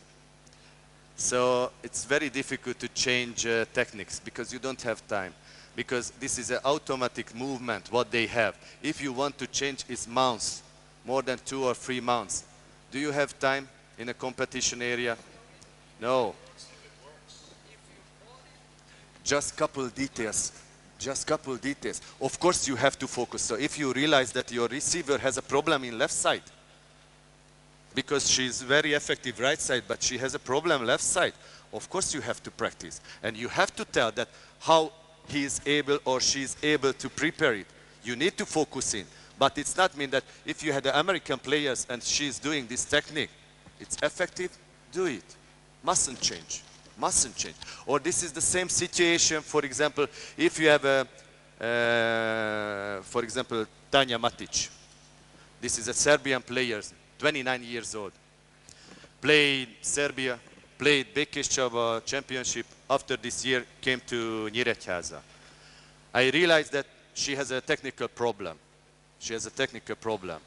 So it's very difficult to change techniques because you don't have time. Because this is an automatic movement, what they have. If you want to change its mounts, more than 2 or 3 mounts, do you have time in a competition area? No. Just couple details. Just couple details. Of course you have to focus. So if you realize that your receiver has a problem in left side, because she's very effective right side, but she has a problem left side, of course you have to practice. And you have to tell that how he is able or she is able to prepare it. You need to focus in. But it's not mean that if you had the American players and she's doing this technique, it's effective, do it. Mustn't change. Mustn't change. Or this is the same situation, for example, if you have for example, Tanja Matic. This is a Serbian player, 29 years old. Played Serbia, played Bekeščava championship. After this year, came to Nyíregyháza. I realized that she has a technical problem. She has a technical problem.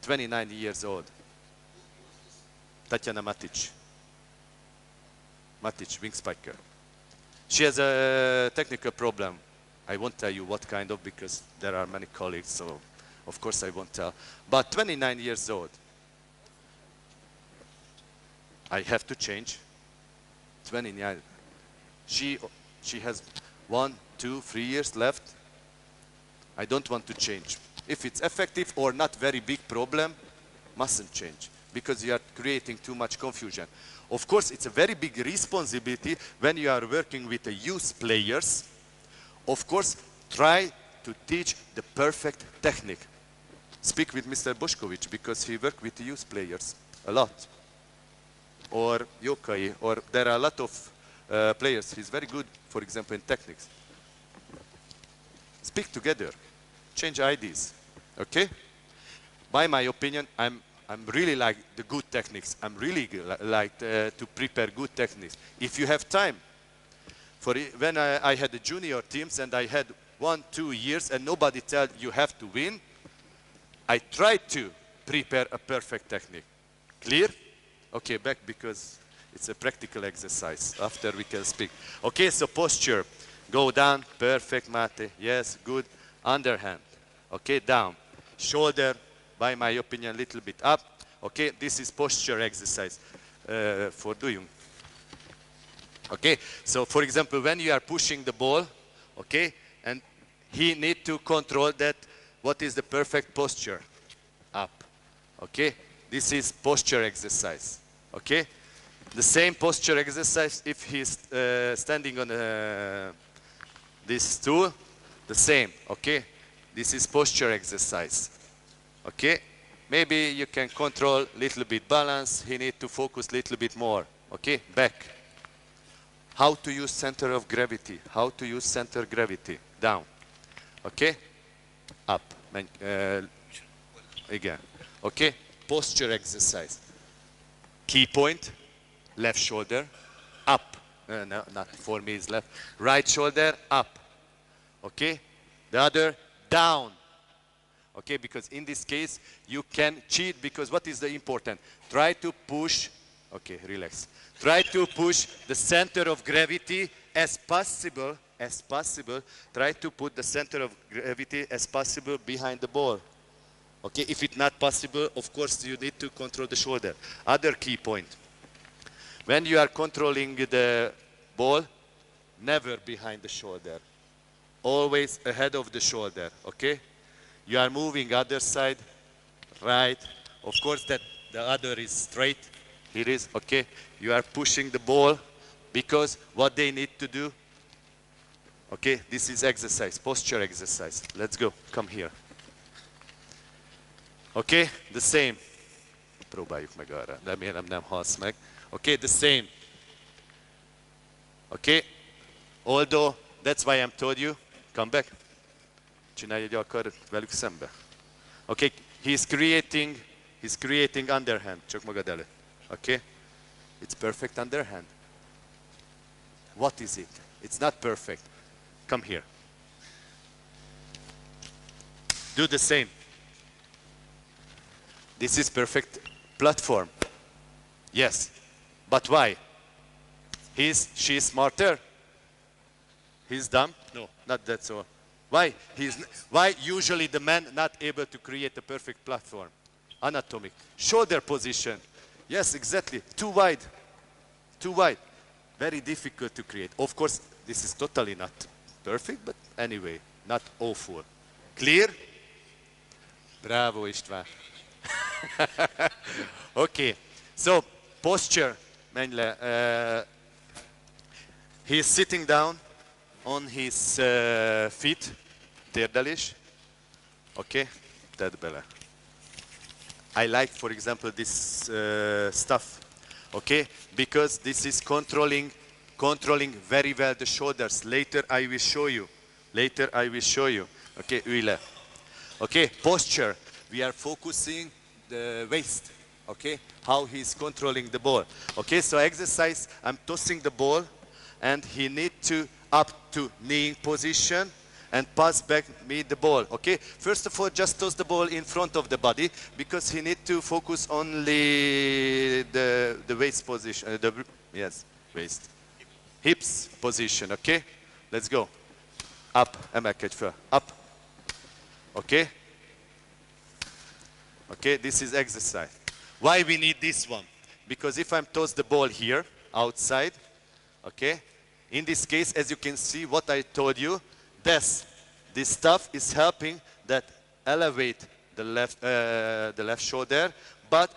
29 years old. Tatjana Matic. Matic, wing spiker. She has a technical problem. I won't tell you what kind of, because there are many colleagues, so of course I won't tell. But 29 years old. I have to change. 29. She has 1, 2, 3 years left. I don't want to change. If it's effective or not very big problem, mustn't change, because you are creating too much confusion. Of course, it's a very big responsibility when you are working with the youth players. Of course, try to teach the perfect technique. Speak with Mr. Bošković, because he worked with the youth players a lot. Or Jokai, or there are a lot of players. He's very good, for example, in techniques. Speak together, change ideas, okay? By my opinion, I'm really like the good techniques. I'm really like to prepare good techniques. If you have time, when I had the junior teams and I had 1, 2 years and nobody told you have to win, I tried to prepare a perfect technique. Clear? Okay, back, because it's a practical exercise. After we can speak. Okay, so posture. Go down, perfect, Mate. Yes, good. Underhand. Okay, down. Shoulder, by my opinion, a little bit up. Okay, this is posture exercise for doing. Okay, so for example, when you are pushing the ball, okay, and he need to control that, what is the perfect posture? Up. Okay, this is posture exercise. Okay, The same posture exercise if he's standing on this stool, the same, okay? This is posture exercise, okay? Maybe you can control little bit balance, he need to focus little bit more, okay? Back. How to use center of gravity, how to use center of gravity, down, okay? Up, again, okay? Posture exercise. Key point, left shoulder, up. No, not for me, it's left. Right shoulder, up. Okay? The other, down. Okay, because in this case, you can cheat because what is the important? Try to push, okay, relax. Try to push the center of gravity as possible, try to put the center of gravity as possible behind the ball. Okay, if it's not possible, of course, you need to control the shoulder. Other key point. When you are controlling the ball, never behind the shoulder. Always ahead of the shoulder, okay? You are moving other side, right. Of course, that the other is straight. Here is, okay? You are pushing the ball because what they need to do, okay? This is exercise, posture exercise. Let's go, come here. Okay, the same. Próbáljuk meg arra, remélem nem halsz meg. Okay, the same. Okay, although that's why I'm told you, come back. Csinálj egy alkar velük szembe. Okay, he's creating underhand, csak magad előtt. Okay, it's perfect underhand. What is it? It's not perfect. Come here. Do the same. This is perfect platform. Yes. But why? She's smarter? He's dumb? No, not that so. Why? Why usually the man not able to create a perfect platform? Anatomic. Shoulder position. Yes, exactly. Too wide. Too wide. Very difficult to create. Of course, this is totally not perfect, but anyway, not awful. Clear? Bravo, István. Okay, so posture. Menj le. He's sitting down on his feet. Térdelés. Okay, tedd bele. I like, for example, this stuff. Okay, because this is controlling very well the shoulders. Later I will show you. Okay, ülj le. Okay, posture. We are focusing the waist. Okay, how he's controlling the ball. Okay, so exercise, I'm tossing the ball and he need to up to kneeing position and pass back me the ball. Okay, first of all, just toss the ball in front of the body because he need to focus only the waist position. Yes, waist. Hips position, okay? Let's go. Up, emelkedj föl. Up. Okay? Okay, this is exercise. Why we need this one? Because if I'm toss the ball here, outside, okay? In this case, as you can see, what I told you, this stuff is helping that elevate the left shoulder, but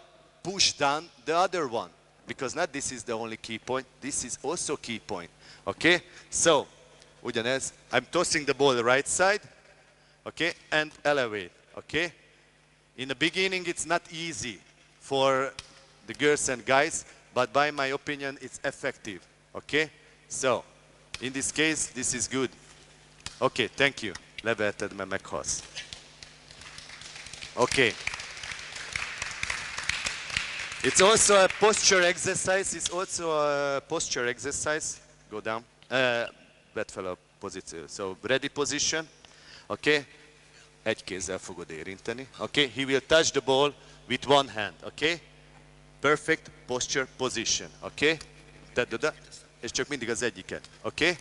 push down the other one. Because not this is the only key point, this is also key point. Okay? So, ugyanez, I'm tossing the ball right side, okay, and elevate, okay? In the beginning, it's not easy for the girls and guys, but by my opinion, it's effective, okay? So, in this case, this is good. Okay, thank you. Levelted, mert meghalsz. Okay. It's also a posture exercise. Go down. Vedd fel a pozíció. So, ready position. Okay. Egy kézzel fogod érinteni. Okay. He will touch the ball with one hand. Okay. Perfect posture position. Okay. Tedd oda. És csak mindig az egyiket. Okay.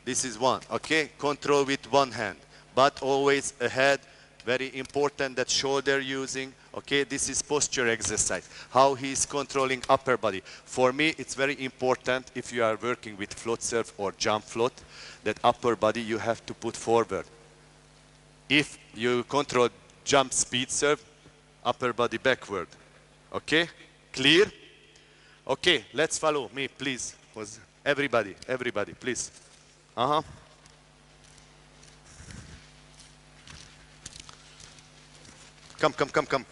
This is one. Okay. Control with one hand. But always ahead. Very important that shoulder using. Okay, this is posture exercise. How he is controlling upper body. For me, it's very important if you are working with float serve or jump float, that upper body you have to put forward. If you control jump speed serve, upper body backward. Okay, clear? Okay, let's follow me, please. Everybody, everybody, please. Uh-huh. Come, come, come, come.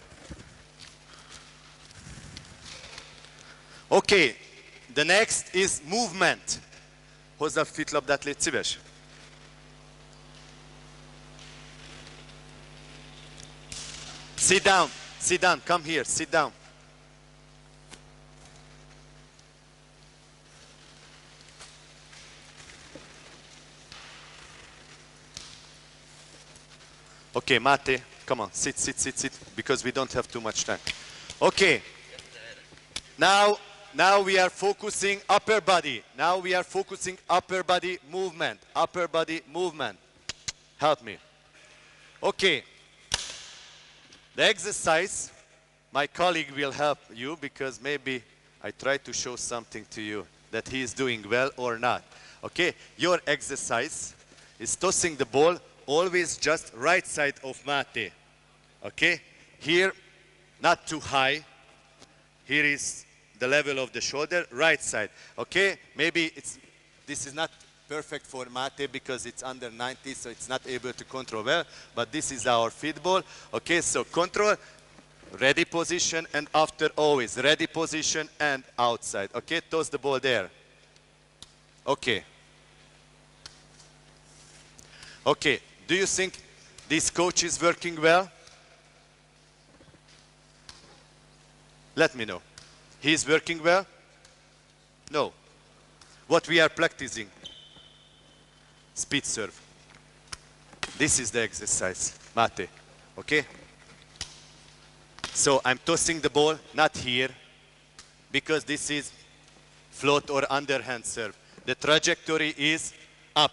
Okay, the next is movement. Hozz a fitlabdát, légy szíves. Sit down, come here, sit down. Okay, Mate, come on, sit, because we don't have too much time. Okay, now we are focusing upper body. Now we are focusing upper body movement. Upper body movement. Help me. Okay. The exercise, my colleague will help you because maybe I try to show something to you that he is doing well or not. Okay, your exercise is tossing the ball always just right side of Mate. Okay, here not too high. Here is the level of the shoulder, right side. Okay, maybe this is not perfect for Mate because it's under 90, so it's not able to control well, but this is our feed ball. Okay, so control, ready position, and after always, ready position and outside. Okay, toss the ball there. Okay. Okay, do you think this coach is working well? Let me know. He is working well? No. What we are practicing? Speed serve. This is the exercise, Mate, okay? So I'm tossing the ball, not here, because this is float or underhand serve. The trajectory is up,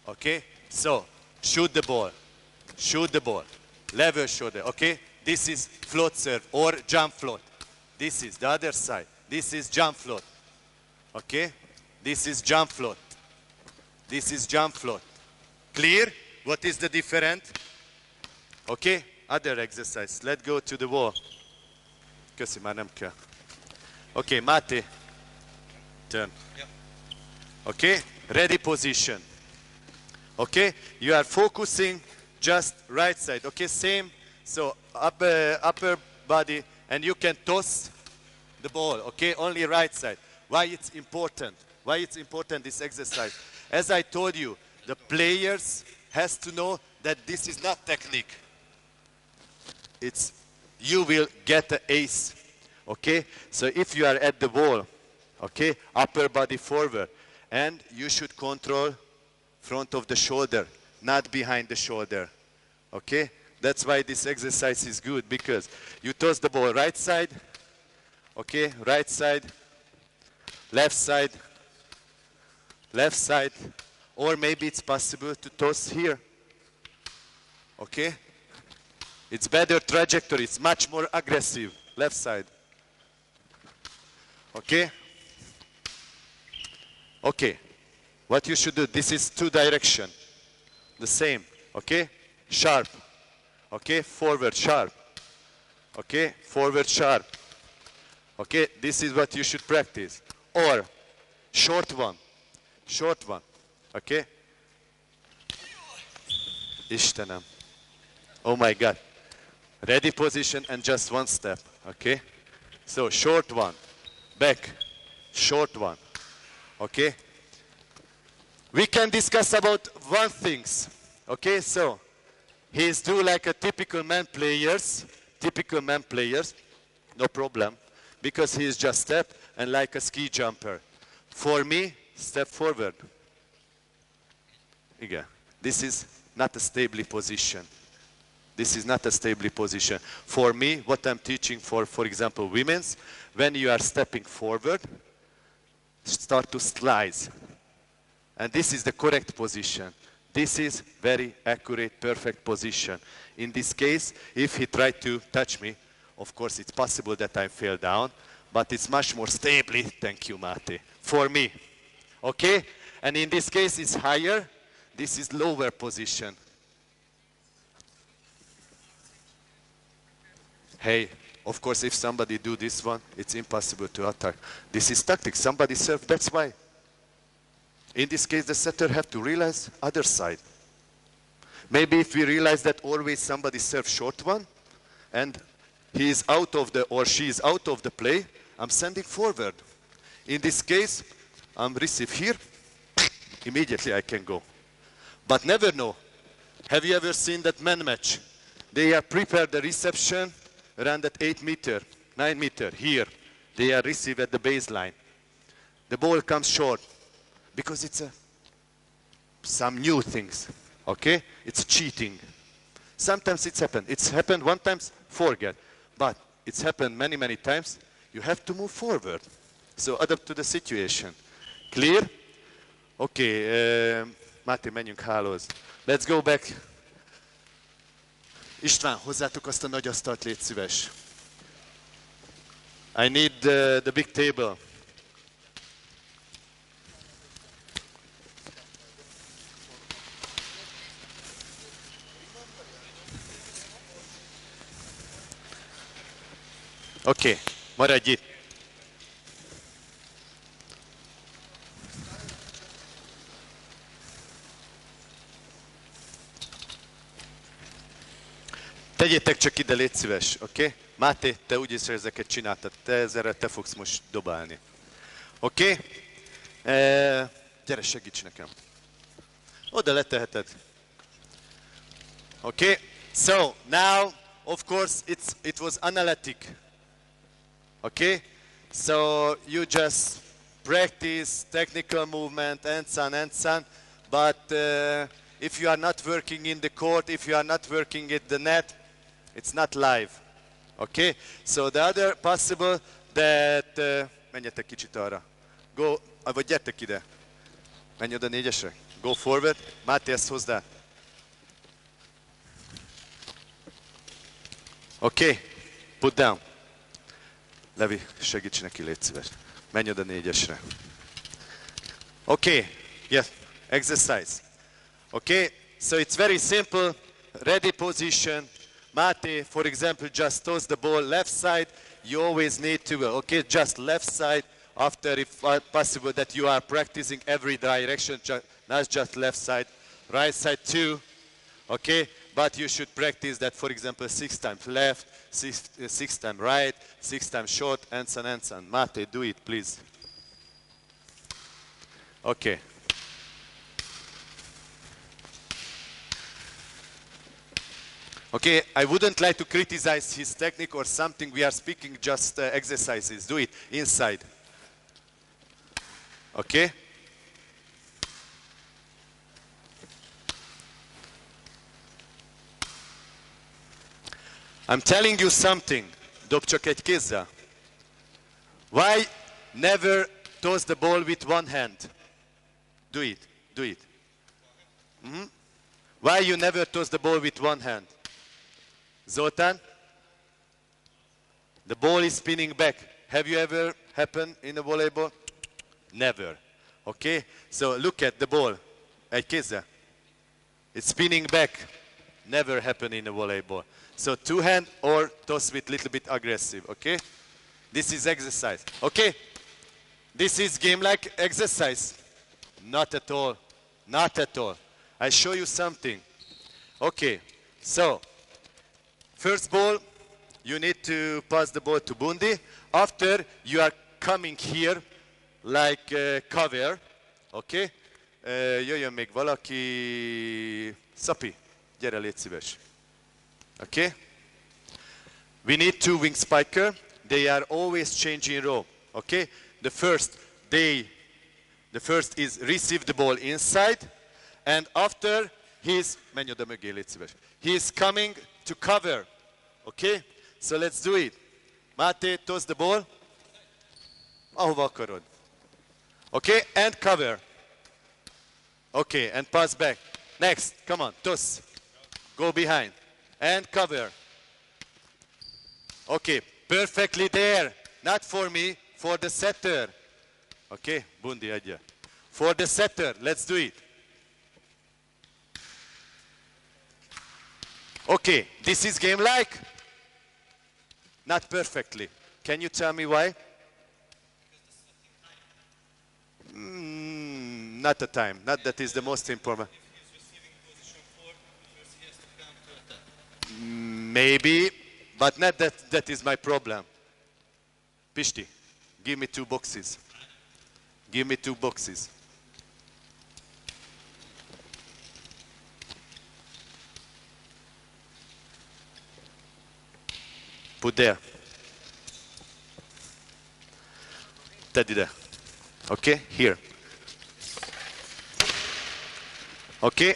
okay? So shoot the ball, level shoulder, okay? This is float serve or jump float. This is the other side. This is jump float, okay? This is jump float. This is jump float. Clear? What is the difference? Okay? Other exercise. Let's go to the wall. Köszi, már nem kell. Okay, Mate. Turn. Yeah. Okay? Ready position. Okay? You are focusing just right side. Okay? Same. So upper body, and you can toss the ball. Okay? Only right side. Why it's important? Why it's important, this exercise? As I told you, the players has to know that this is not technique. It's you will get the ace. Okay? So if you are at the wall, okay, upper body forward, and you should control front of the shoulder, not behind the shoulder. Okay? That's why this exercise is good, because you toss the ball right side, okay, right side, left side, or maybe it's possible to toss here. Okay? It's better trajectory, it's much more aggressive, left side. Okay? Okay. What you should do, this is two direction. The same, okay? Sharp. Okay, forward, sharp. Okay, forward, sharp. Okay, this is what you should practice. Or, short one. Short one. Okay? Istenem. Oh my God. Ready position and just one step. Okay? So, short one. Back. Short one. Okay? We can discuss about one things. Okay, so he's do like a typical man players, no problem, because he is just step and like a ski jumper. For me, step forward. Igen. This is not a stable position. This is not a stable position. For me, what I'm teaching for example, women's, when you are stepping forward, start to slide. And this is the correct position. This is very accurate, perfect position. In this case, if he tried to touch me, of course it's possible that I fell down, but it's much more stable, thank you, Mate, for me. Okay? And in this case, it's higher. This is lower position. Hey, Of course, if somebody do this one, it's impossible to attack. This is tactic. Somebody serve, that's why. In this case, the setter have to realize other side. Maybe if we realize that always somebody serves short one, and he is out of the, or she is out of the play, I'm sending forward. In this case, I'm receive here, immediately I can go. But never know. Have you ever seen that man match? They are prepared the reception around at 8 meter, 9 meter, here. They are received at the baseline. The ball comes short, because it's some new things, okay? It's cheating. Sometimes it's happened. It's happened one time, forget. But it's happened many, many times. You have to move forward. So adapt to the situation. Clear? Okay, Máté, menjünk hálóz. Let's go back. István, hozzátok azt a nagy asztalt, légy szíves. I need the big table. Oké, maradj itt. Tegyétek csak ide, légy szíves, oké? Máté, te úgyis ezeket csináltad, te fogsz most dobálni. Oké? Gyere, segíts nekem. Oda leteheted. Okay, so now, of course, it was analytic. Okay, so you just practice technical movement and so on, but if you are not working in the court, if you are not working at the net, it's not live. Okay, so the other possible that menjetek kicsit arra. Go, vagy gyertek ide. Menj oda 4-esre. Go forward. Máté, ezt hozd át. Okay, put down. Levi, segíts neki, légy szíves. Menj oda 4-esre. Okay, yes, exercise. Okay, so it's very simple. Ready position. Máté, for example, just toss the ball left side. You always need to, okay, just left side. After, if possible, that you are practicing every direction, not just left side. Right side too, okay? But you should practice that, for example, 6 times left, 6 times right, 6 times short, and so on and so on. Máté, do it, please. Okay. Okay, I wouldn't like to criticize his technique or something. We are speaking just exercises. Do it inside. Okay? I'm telling you something. Dob csak egy kézzel. Why never toss the ball with one hand? Do it. Do it. Why you never toss the ball with one hand? Zoltán? The ball is spinning back. Have you ever happened in a volleyball? Never. Okay? So look at the ball. Egy kézzel. It's spinning back. Never happen in a volleyball. So 2 hand or toss with little bit aggressive. Okay? This is exercise. Okay? This is game-like exercise. Not at all. Not at all. I show you something. Okay. So first ball, you need to pass the ball to Bundi. After, you are coming here like cover. Okay? Jöjjön még valaki. Szapi, gyere, légy szíves. Okay? We need 2 wing spiker. They are always changing row. Okay? The first is receive the ball inside, and after menj oda mögé, légy szíves. He is coming to cover. Okay? So let's do it. Máté, toss the ball. Ahova akarod. Okay? And cover. Okay, and pass back. Next, come on, toss. Go behind. And cover. Okay, perfectly there. Not for me, for the setter. Okay, Bundi, adja. For the setter, let's do it. Okay, this is game-like. Not perfectly. Can you tell me why? Not the time. Not that is the most important. Maybe, but not that is my problem. Pishti, give me 2 boxes. Give me 2 boxes. Put there. Teddy there. Okay, here. Okay.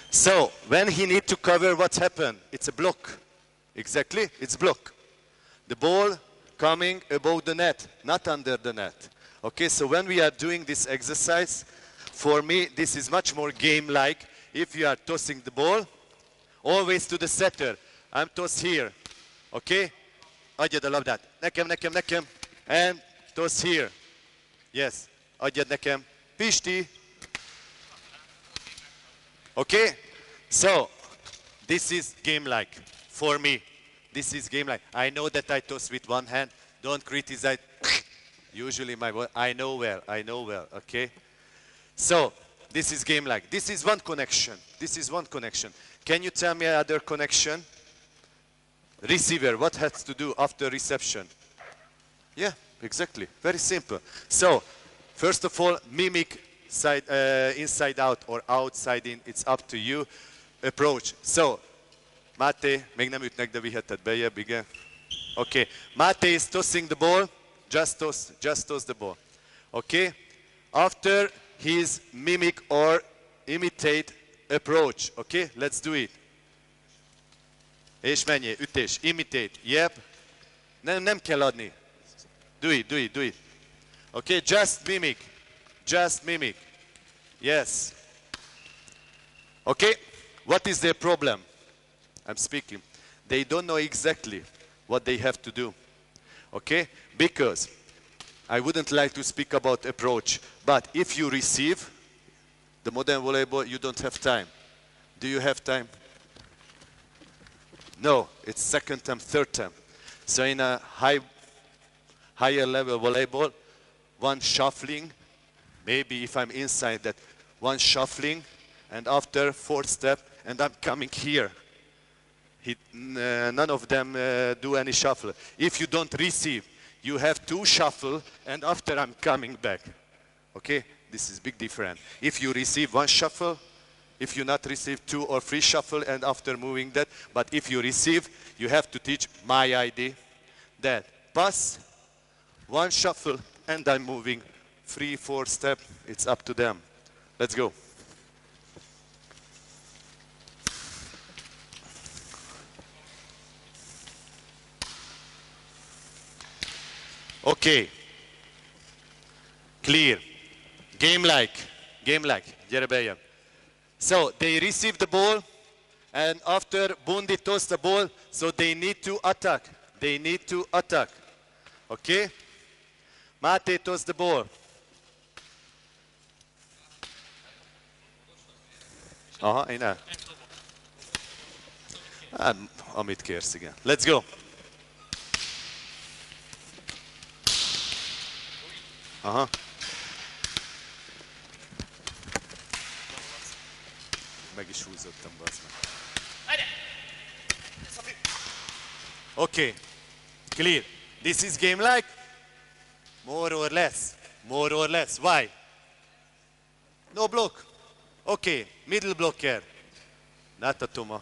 So, when he need to cover what's happened, it's a block. Exactly, it's block. The ball coming above the net, not under the net. Okay, so when we are doing this exercise, for me, this is much more game-like. If you are tossing the ball, always to the setter. I'm toss here. Okay? Adjad a labdát. Nekem, nekem, nekem. And toss here. Yes. Adjad nekem. Pisti. Okay? So, this is game-like. For me, this is game-like. I know that I toss with one hand. Don't criticize. Usually I know well, okay? So, this is game-like. This is one connection. This is one connection. Can you tell me another connection? Receiver, what has to do after reception? Yeah, exactly. Very simple. So, first of all, mimic side, inside out or outside in. It's up to you. Approach. So, Máté, még nem ütnek, de viheted bejebb, igen. Okay. Máté is tossing the ball. Just toss the ball. Okay? After his mimic or imitate approach. Okay? Let's do it. És menjél, ütés, imitate, yep. Nem kell adni. Do it. Okay, just mimic. Yes. Okay, what is their problem? I'm speaking. They don't know exactly what they have to do. Okay, because I wouldn't like to speak about approach, but if you receive the modern volleyball, you don't have time. Do you have time? No, it's second time, third time. So in a higher level volleyball, one shuffling, maybe if I'm inside that, one shuffling, and after 4th step, and I'm coming here. None of them do any shuffle. If you don't receive, you have 2 shuffle, and after I'm coming back. Okay, this is big difference. If you receive 1 shuffle, if you not receive 2 or 3 shuffle and after moving that, but if you receive, you have to teach my ID that pass, 1 shuffle, and I'm moving 3, 4 step. It's up to them. Let's go. Okay. Clear. Game-like. Gyere beljebb. So they receive the ball, and after Bundi toss the ball, so they need to attack. Okay? Máté toss the ball. Aha, én el. Hát, amit kérsz, igen. Let's go. Aha. Meg is húzottam, bazd meg. Okay, clear. This is game like? More or less. Why? No block. Okay, middle blocker. Not a Toma.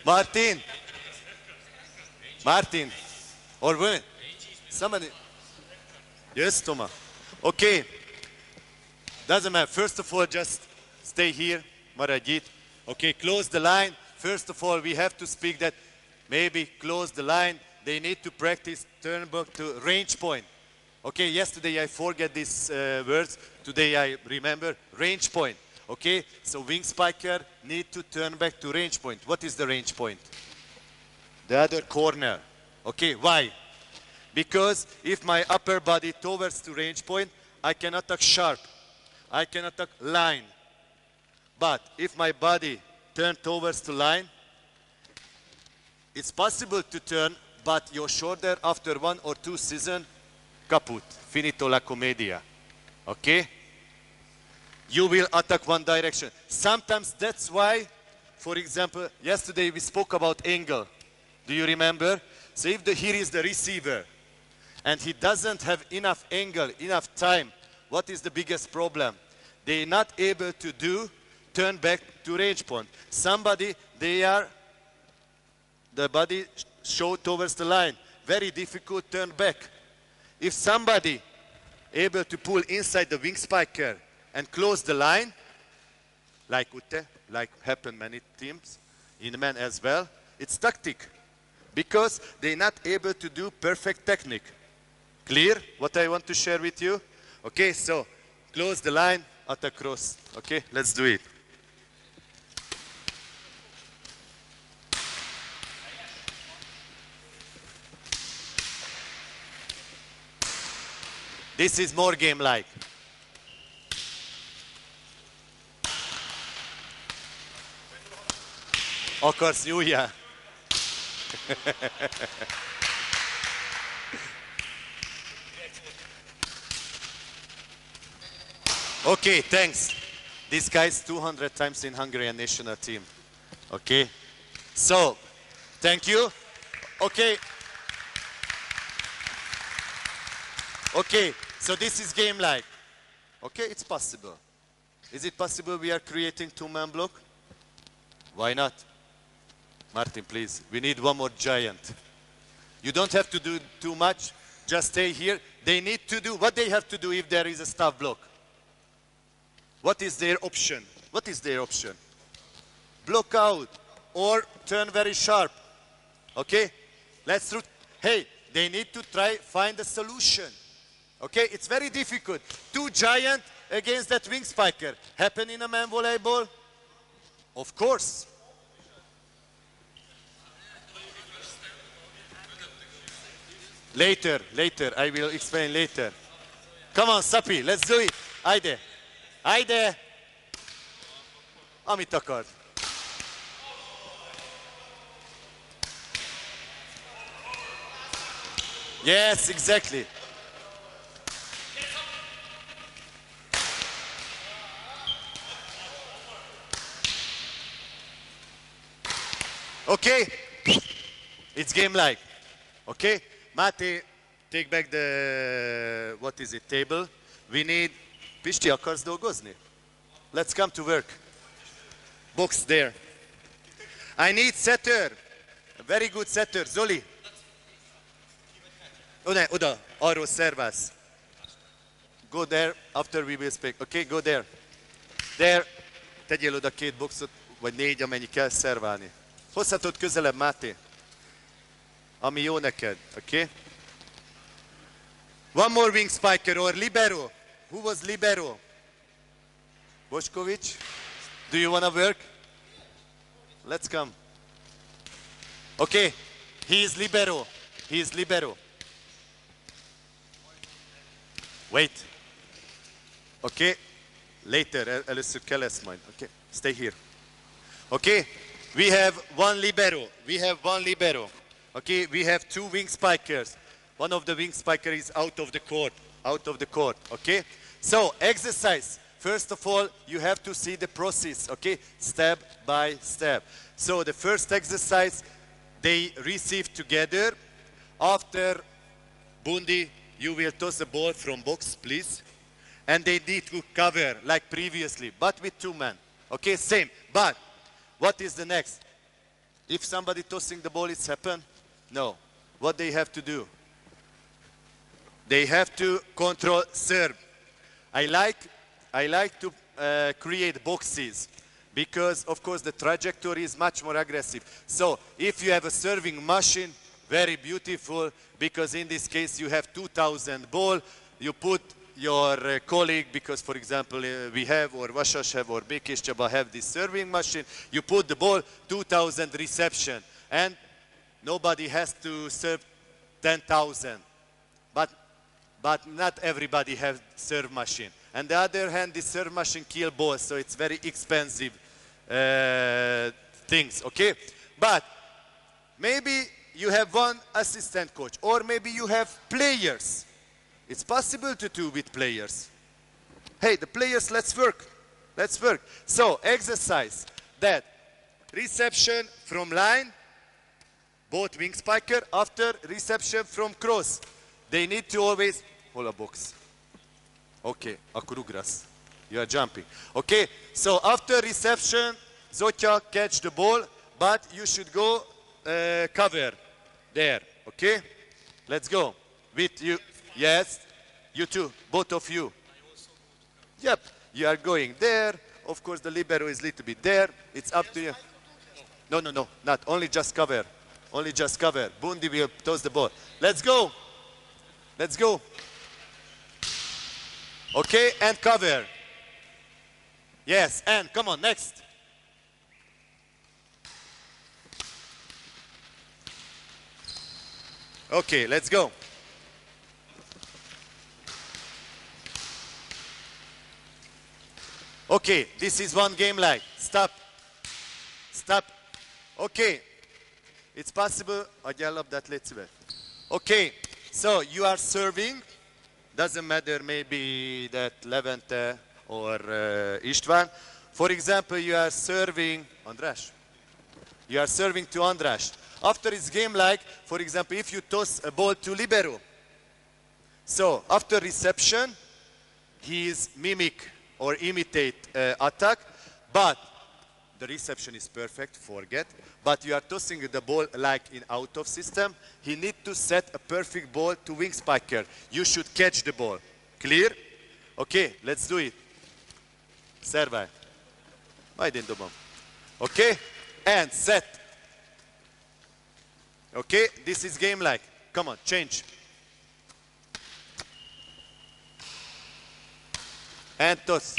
Martin. Or when? Somebody. Yes, Toma. Okay. Doesn't matter. First of all, just stay here. Maradj itt. Okay, close the line. First of all, we have to speak that maybe close the line. They need to practice turn back to range point. Okay, yesterday I forget these words. Today I remember range point. Okay, so wing spiker need to turn back to range point. What is the range point? The other corner. Okay, why? Because if my upper body towards to range point, I can attack sharp. I can attack line. But if my body turn towards the line, it's possible to turn but your shoulder after 1 or 2 seasons, kaput, finito la commedia, okay? You will attack one direction. Sometimes that's why, for example, yesterday we spoke about angle. Do you remember? So if here is the receiver, and he doesn't have enough angle, enough time, what is the biggest problem? They're not able to turn back to range point. Somebody, the body show towards the line. Very difficult turn back. If somebody able to pull inside the wing spiker and close the line, like Ute, like happen many teams, in men as well, it's tactic. Because they're not able to do perfect technique. Clear what I want to share with you? Okay, so close the line, attack cross. Okay, let's do it. This is more game-like. Akarsz nyúljál? Okay, thanks. This guy's 200 times in Hungarian national team. Okay, so thank you. Okay. Okay, so this is game-like. Okay, it's possible. Is it possible we are creating two-man block? Why not? Martin, please. We need one more giant. You don't have to do too much. Just stay here. They need to do what they have to do if there is a staff block. What is their option? What is their option? Block out or turn very sharp. Okay? Let's do. Hey, they need to try find a solution. Okay? It's very difficult. Two giant against that wing spiker. Happen in a man volleyball? Of course. Later, I will explain later. Come on, Sapi, let's do it. Haydi. Haydi. Amit akar. Yes, exactly. Okay? It's game-like. Okay? Mate, take back the, what is it, table. We need, Pisti, akarsz dolgozni? Let's come to work. Box there. I need setter. A very good setter. Zoli. Oda, arról szerválsz. Go there, after we will speak. Okay, go there. There. Tegyél oda 2 boxot, vagy 4, amennyi kell szerválni. Hozhatod közelebb, Máté. Ami jó neked, okay? One more wing spiker or libero. Who was libero? Bošković? Do you want to work? Let's come. Okay, he is libero. He is libero. Wait. Okay, later, először kell lesz majd. Okay, stay here. Okay, we have one libero. We have one libero. Okay, we have 2 wing spikers. One of the wing spiker is out of the court. Out of the court, okay? So, exercise. First of all, you have to see the process, okay? Step by step. So, the first exercise, they receive together. After Bundi, you will toss the ball from box, please. And they need to cover like previously, but with 2 men. Okay, same. But, what is the next? If somebody tossing the ball, it's happened? No. What they have to do? They have to control serve. I like to create boxes because, of course, the trajectory is much more aggressive. So, if you have a serving machine, very beautiful, because in this case you have 2000 ball, you put your colleague, because, for example, we have, or Vasas have, or Békés Csaba have this serving machine, you put the ball, 2000 reception, and nobody has to serve 10,000. But not everybody has serve machine. On the other hand, this serve machine kill balls, so it's very expensive things, okay? But maybe you have one assistant coach, or maybe you have players. It's possible to do with players. Hey, the players, let's work. Let's work. So, exercise that reception from line, both wing spiker, after reception from cross. They need to always hold a box. Okay, akkor ugrasz. You are jumping. Okay, so after reception, Zotya catch the ball, but you should go cover there. Okay, let's go. With you, yes, you too, both of you. Yep, you are going there. Of course, the libero is a little bit there. It's up to you. No, no, no, not. Only just cover. Only just cover. Bundi will toss the ball. Let's go. Let's go. Okay, and cover. Yes, and come on, next. Okay, let's go. Okay, this is one game like. Stop. Stop. Okay. It's possible. Adjál labdát, légy szíves. Okay, so you are serving. Doesn't matter, maybe that Levente or István. For example, you are serving András. You are serving to András. After his game like, for example, if you toss a ball to libero. So, after reception, he is mimic or imitate attack, but the reception is perfect, forget. But you are tossing the ball like in out of system. He need to set a perfect ball to wing spiker. You should catch the ball. Clear? Okay, let's do it. Serve. Majd én dobom. Okay, and set. Okay, this is game like. Come on, change. And toss.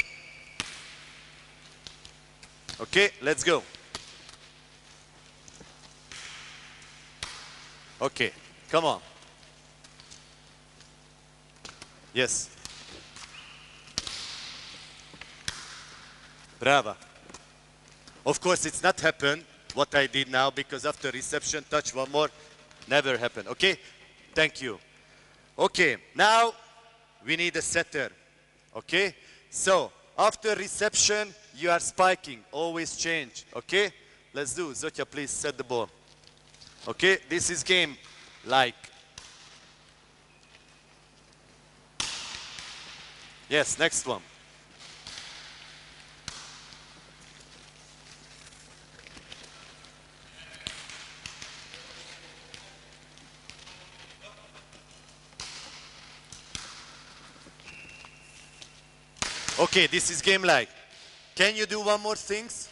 Okay, let's go. Okay, come on. Yes. Brava. Of course, it's not happened what I did now, because after reception, touch one more, never happened. Okay, thank you. Okay, now we need a setter. Okay, so after reception, you are spiking, always change. Okay, let's do. Zotya, please set the ball. Okay, this is game like. Yes, next one. Okay, this is game like. Can you do one more things?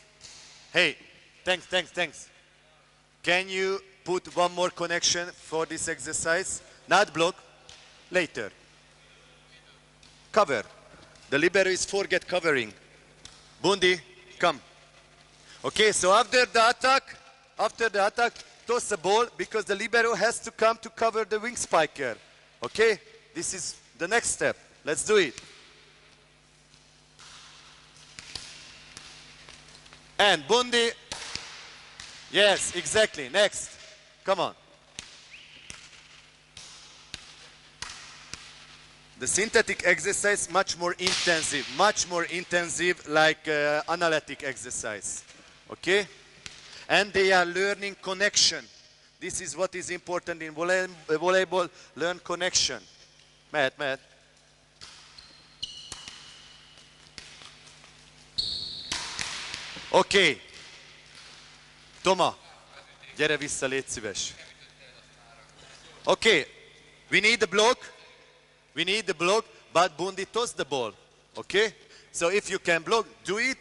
Hey, thanks. Can you put one more connection for this exercise? Not block, later. Cover. The libero is forget covering. Bundi, come. Okay, so after the attack, toss the ball, because the libero has to come to cover the wing spiker. Okay, this is the next step. Let's do it. And Bundi, yes, exactly, next, come on. The synthetic exercise much more intensive like analytic exercise, okay? And they are learning connection. This is what is important in volleyball, learn connection. Matt. Okay. Toma, gyere vissza, légy szíves. Okay, we need the block, but Bundi toss the ball. Okay, so if you can block, do it.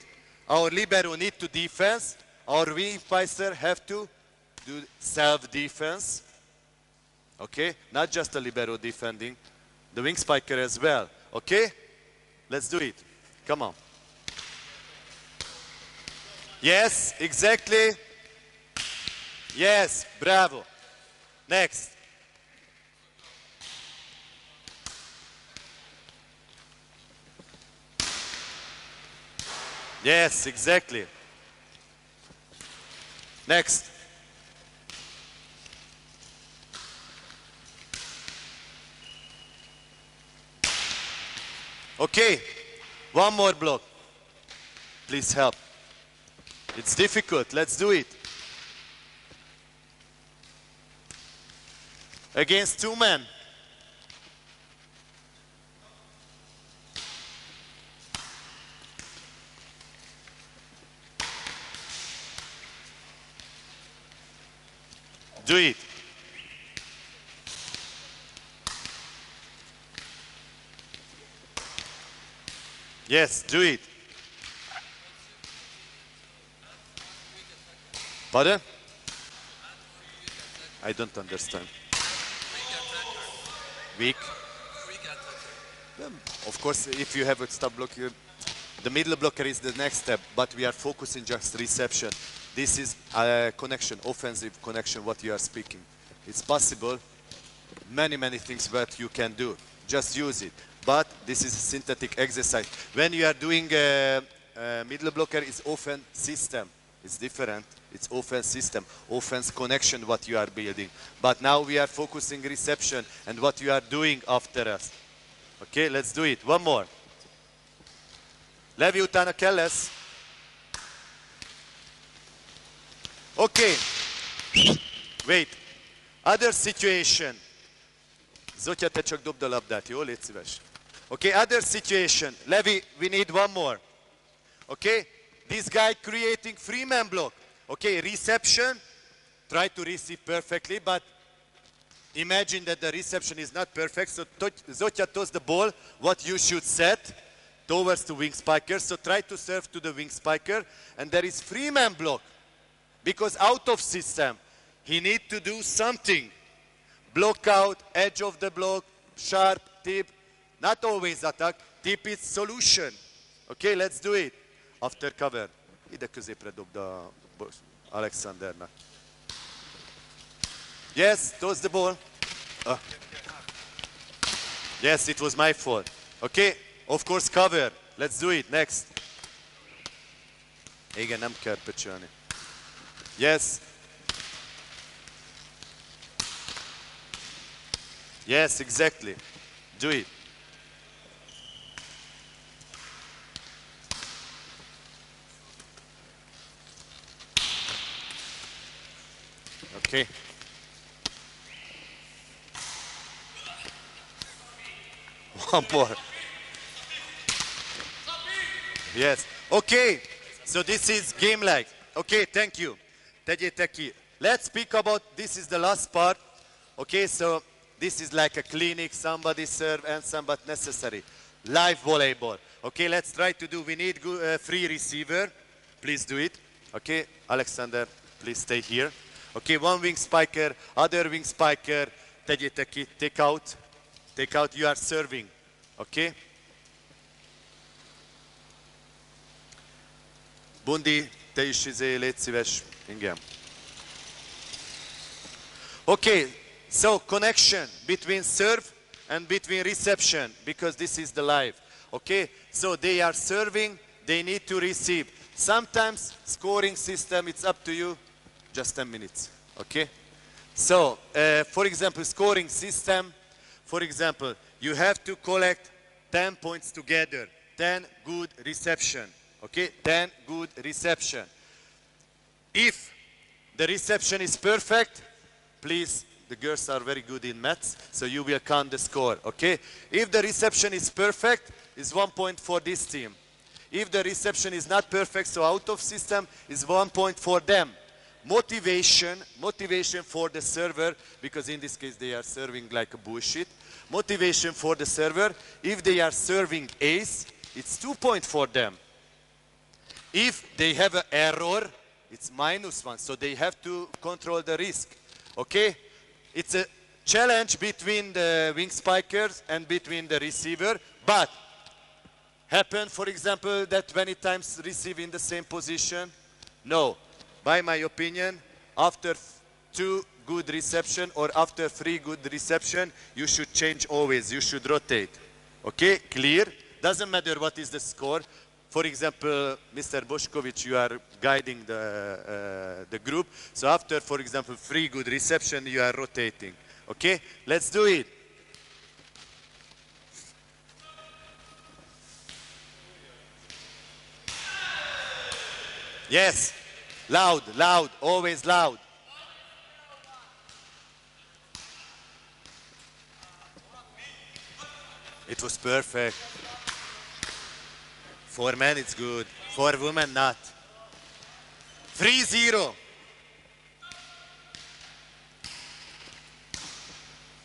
Our libero need to defense. Our wing spiker have to do self-defense. Okay, not just the libero defending, the wing spiker as well. Okay, let's do it. Come on. Yes, exactly. Yes, bravo. Next. Yes, exactly. Next. Okay, one more block. Please help. It's difficult, let's do it. Against two men. Do it. Yes, do it. Pardon? I don't understand. Weak? Of course, if you have a stop block, the middle blocker is the next step, but we are focusing just reception. This is a connection, offensive connection, what you are speaking. It's possible, many things that you can do. Just use it. But this is a synthetic exercise. When you are doing middle blocker, it's offense system. It's different. It's offense system, offense connection what you are building. But now we are focusing reception and what you are doing after us. Okay, let's do it. One more. Levi, utána kell lesz. Okay. Wait. Other situation. Zotya, te csak dobd a labdát, jó? Légy szíves. Okay, other situation. Levi, we need one more. Okay? This guy creating three-man block. Okay, reception. Try to receive perfectly, but imagine that the reception is not perfect. So Zotya toss the ball, what you should set towards the wing spiker. So try to serve to the wing spiker. And there is three-man block. Because out of system, he need to do something. Block out, edge of the block, sharp, tip. Not always attack. Tip is solution. Okay, let's do it. After cover. Ide középre dobd a Alexandernak. Yes, toss the ball. Yes, it was my fault. Okay, of course cover. Let's do it. Next. Igen, nem kell pöcsölni. Yes. Yes, exactly. Do it. Okay. One more. Yes. Okay. So this is game like. Okay, thank you. Tegyétek ki. Let's speak about, this is the last part. Okay, so this is like a clinic, somebody serve and somebody necessary. Live volleyball. Okay, let's try to do, we need free receiver. Please do it. Okay, Alexander, please stay here. Okay, one wing spiker, other wing spiker. Tegyétek ki, take out. Take out, you are serving. Okay? Bundi, te is légy szíves. Igen. Okay, so connection between serve and between reception, because this is the live. Okay, so they are serving, they need to receive. Sometimes scoring system, it's up to you, just 10 minutes. Okay, so for example, scoring system, for example, you have to collect 10 points together, 10 good reception. Okay, 10 good reception. If the reception is perfect, please, the girls are very good in maths, so you will count the score, okay? If the reception is perfect, it's 1 point for this team. If the reception is not perfect, so out of system, is 1 point for them. Motivation for the server, because in this case they are serving like a bullshit. Motivation for the server, if they are serving ace, it's 2 points for them. If they have an error, it's -1, so they have to control the risk, okay? It's a challenge between the wing spikers and between the receiver, but happen, for example, that many times receive in the same position? No. By my opinion, after 2 good reception or after 3 good reception, you should change always, you should rotate. Okay, clear? Doesn't matter what is the score. For example, Mr. Bošković, you are guiding the group. So after, for example, 3 good reception, you are rotating. Okay, let's do it. Yes. Loud, loud, always loud. It was perfect. For men it's good. For women not. 3-0.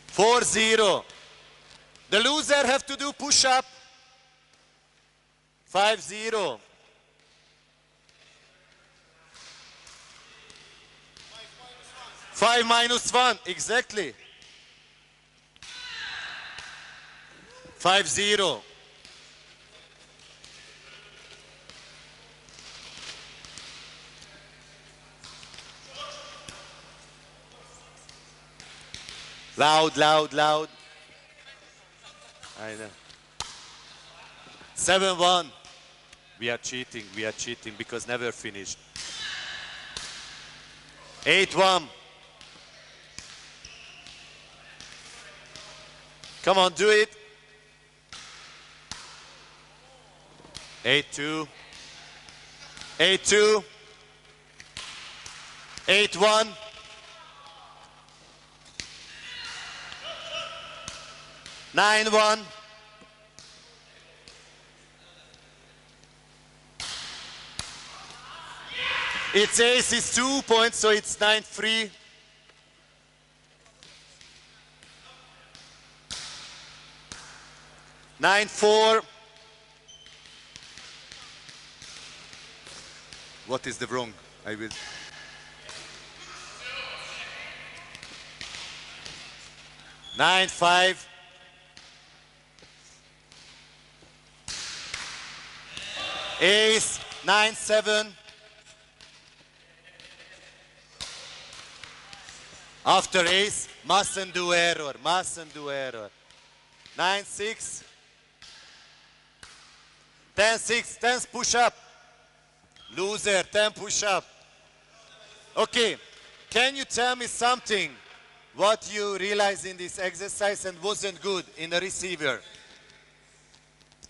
4-0. The loser have to do push-up. 5-0. 5-1, exactly. 5-0. Loud, loud, loud. I know. 7-1. We are cheating because never finished. 8-1. Come on, do it. 8-2. 8-2. 8-1. 9-1. Its ace is 2 points, so it's 9-3. 9-4. What is the wrong? I will. 9-5. Ace. 9-7. After ace, mustn't do error, mustn't do error. 9-6. 10-6, 10 push up. Loser, 10 push up. Okay, can you tell me something what you realized in this exercise and wasn't good in the receiver?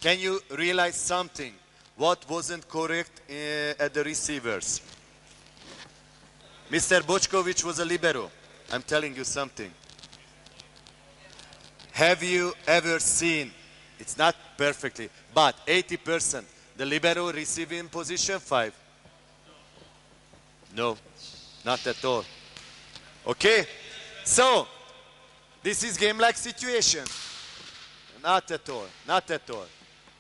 Can you realize something what wasn't correct at the receivers? Mr. Bochkovic was a libero. I'm telling you something. Have you ever seen, it's not perfectly, but 80%, the libero receiving position 5? No, not at all. Okay, so this is game-like situation. Not at all, not at all.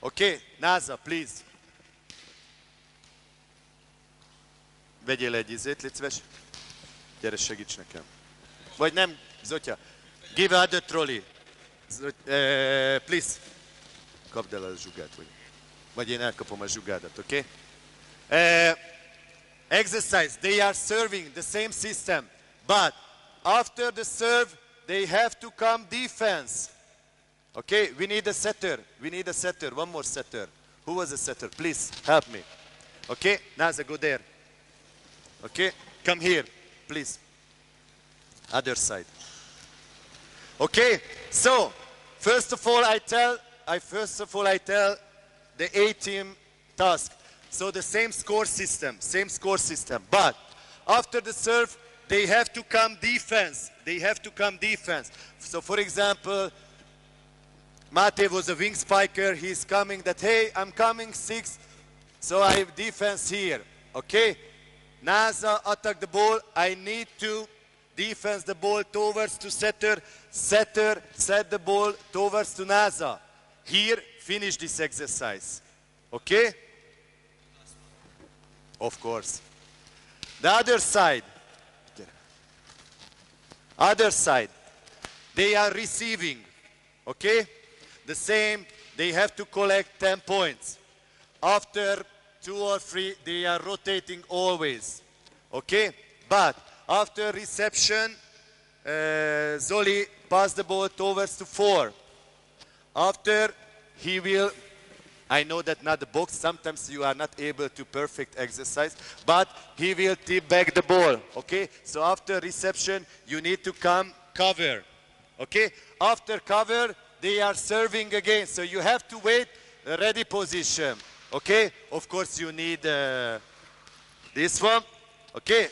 Okay, NASA, please. Vegyél egy izét, légy szíves. Gyere, segíts nekem. Vagy nem, Zotya. Give other trolley. Please. Kapd el a zsugát, vagy én elkapom a zsugádat, okay? Exercise, they are serving the same system, but after the serve, they have to come defense. Okay, we need a setter, one more setter. Who was a setter? Please, help me. Okay, Naza, go there. Okay, come here, please. Other side. Okay, so first of all I tell the A-team task. So the same score system, but after the serve they have to come defense. So for example, Mate was a wing spiker, he's coming that, hey, I'm coming 6, so I have defense here. Okay, NASA attack the ball, I need to defense the ball towards to setter, set the ball towards to NASA. Here, finish this exercise. Okay? Of course. The other side, they are receiving. Okay? The same, they have to collect 10 points. After 2 or 3, they are rotating always. Okay? But after reception, Zoli pass the ball towards to 4. After he will, I know that not the box, sometimes you are not able to perfect exercise, but he will tip back the ball, okay? So after reception, you need to come cover, okay? After cover, they are serving again, so you have to wait, ready position, okay? Of course, you need This one. Okay.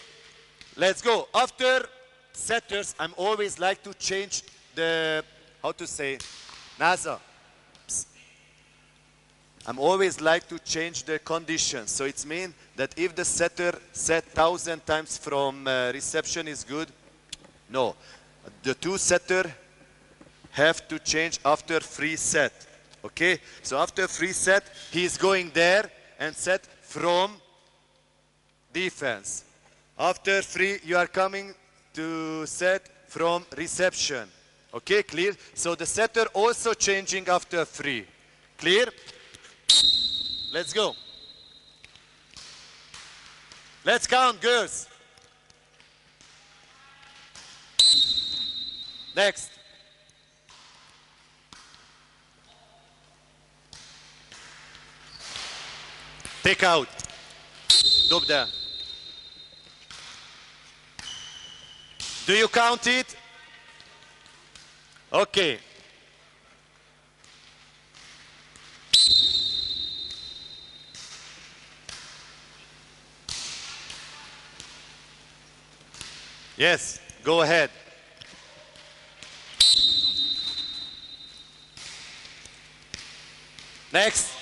Let's go. After setters, I'm always like to change the, how to say, NASA. I'm always like to change the conditions. So it means that if the setter set 1,000 times from reception is good, no. The two setter have to change after free set. Okay? So after free set, he is going there and set from defense. After free, you are coming to set from reception. Okay, clear? So the setter also changing after free. Clear? Let's go. Let's count, girls. Next. Take out. Stop there. Do you count it? Okay. Yes, go ahead. Next.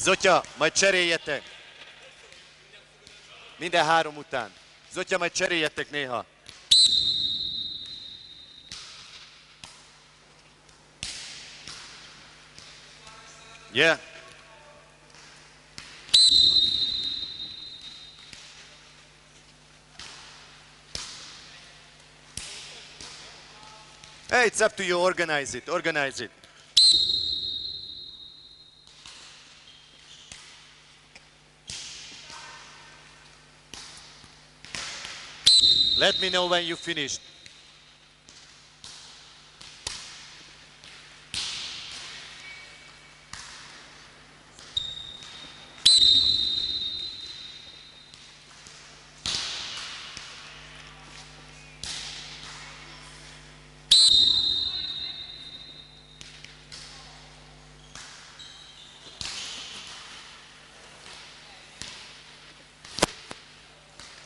Zotya, majd cseréljetek. Minden 3 után. Zotya, majd cseréljetek néha. Yeah. Hey, it's up to you. Organize it. Organize it. Let me know when you finished.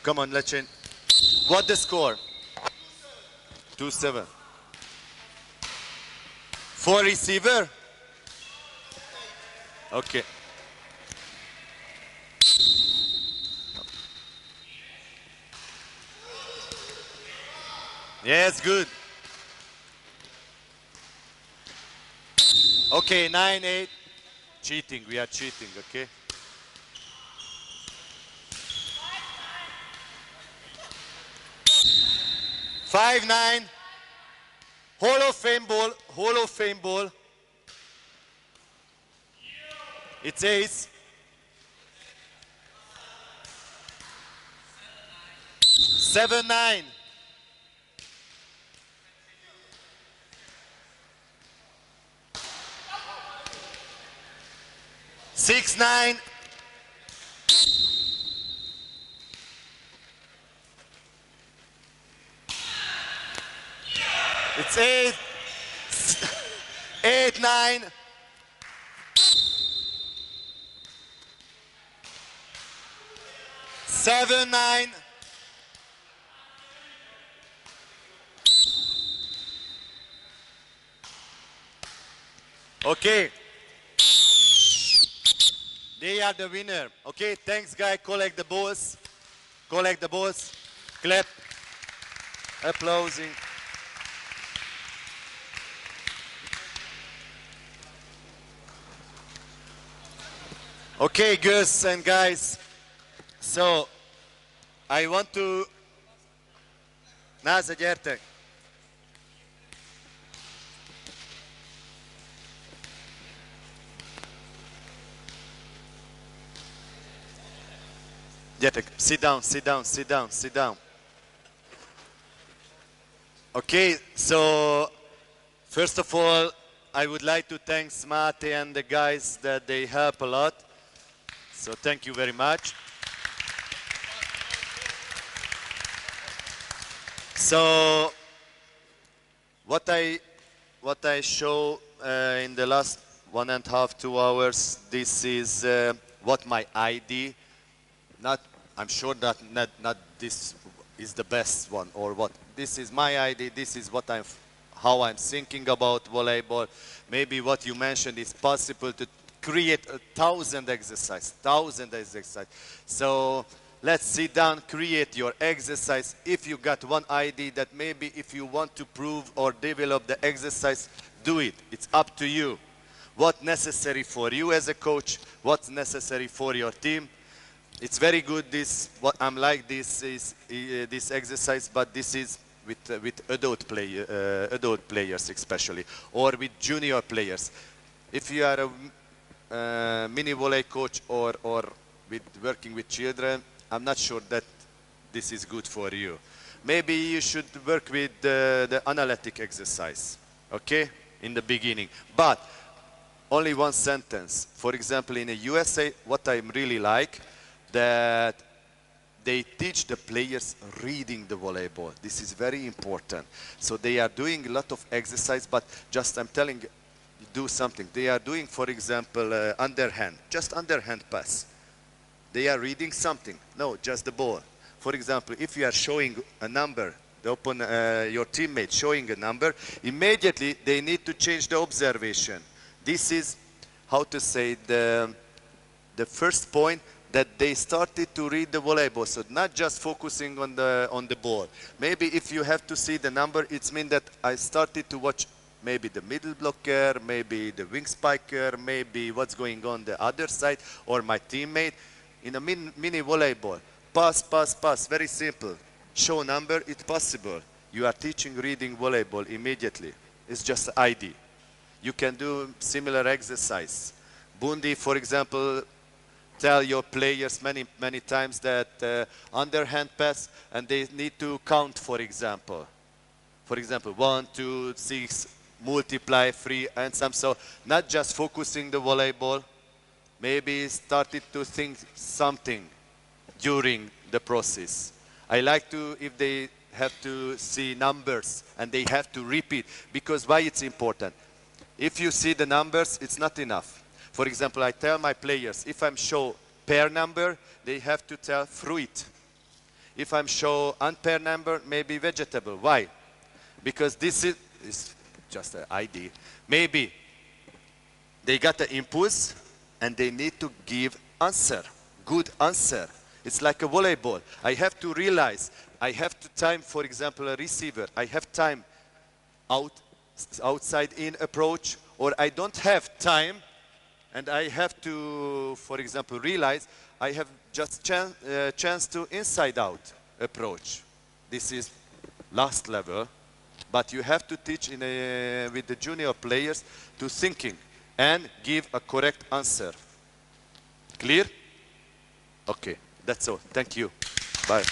Come on, let's change. What the score? 2-7. For receiver? Okay. Yes, good. Okay, 9-8. Cheating, we are cheating, okay? 5-9. Hall of Fame ball. Hall of Fame ball. It's ace. 7-9. 6-9. It's 8-9. 7-9. Okay. They are the winner. Okay, thanks guy. Collect the balls. Collect the balls. Clap. Applauding. Okay, girls and guys. So, I want to... Náza, gyertek! Gyertek, sit down, sit down, sit down, sit down. Okay, so first of all, I would like to thank Mate and the guys that they help a lot. So thank you very much. So what what I show in the last 1.5, 2 hours, this is what my ID, I'm sure that not this is the best one or what. This is my ID, this is what how I'm thinking about volleyball. Maybe what you mentioned is possible to create 1,000 exercises, So let's sit down, create your exercise. If you got one ID that maybe if you want to prove or develop the exercise, do it. It's up to you. What's necessary for you as a coach, what's necessary for your team. It's very good, what I'm like this is this exercise, but this is with adult players especially, or with junior players. If you are a mini volley coach or working with children, I'm not sure that this is good for you. Maybe you should work with the analytic exercise, okay, in the beginning. But only one sentence. For example, in the USA, what I really like, that they teach the players reading the volleyball. This is very important. So they are doing a lot of exercise, but just I'm telling you, do something. They are doing, for example, underhand, just underhand pass. They are reading something. No, just the ball. For example, if you are showing a number, your teammate showing a number, immediately they need to change the observation. This is, how to say, the first point, that they started to read the volleyball, so not just focusing on the ball. Maybe if you have to see the number, it means that I started to watch maybe the middle blocker, maybe the wing spiker, maybe what's going on the other side, or my teammate. In a mini volleyball, pass, very simple. Show number, it's possible. You are teaching reading volleyball immediately. It's just ID. You can do similar exercise. Bundi, for example, tell your players many times that underhand pass, and they need to count, for example. For example, 1, 2, 6, multiply 3, and some. So not just focusing the volleyball, maybe started to think something during the process. I like to, if they have to see numbers and they have to repeat, because why it's important? If you see the numbers, it's not enough. For example, I tell my players, if I'm show pair number, they have to tell fruit. If I'm show unpair number, maybe vegetable. Why? Because this is just an ID. Maybe they got the impulse and they need to give answer, good answer. It's like a volleyball. I have to realize, I have to time, for example, a receiver. I have time outside in approach, or I don't have time, and I have to, for example, realize I have just chance to inside out approach. This is last level, but you have to teach with the junior players to thinking and give a correct answer. Clear? Okay, that's all. Thank you. Bye.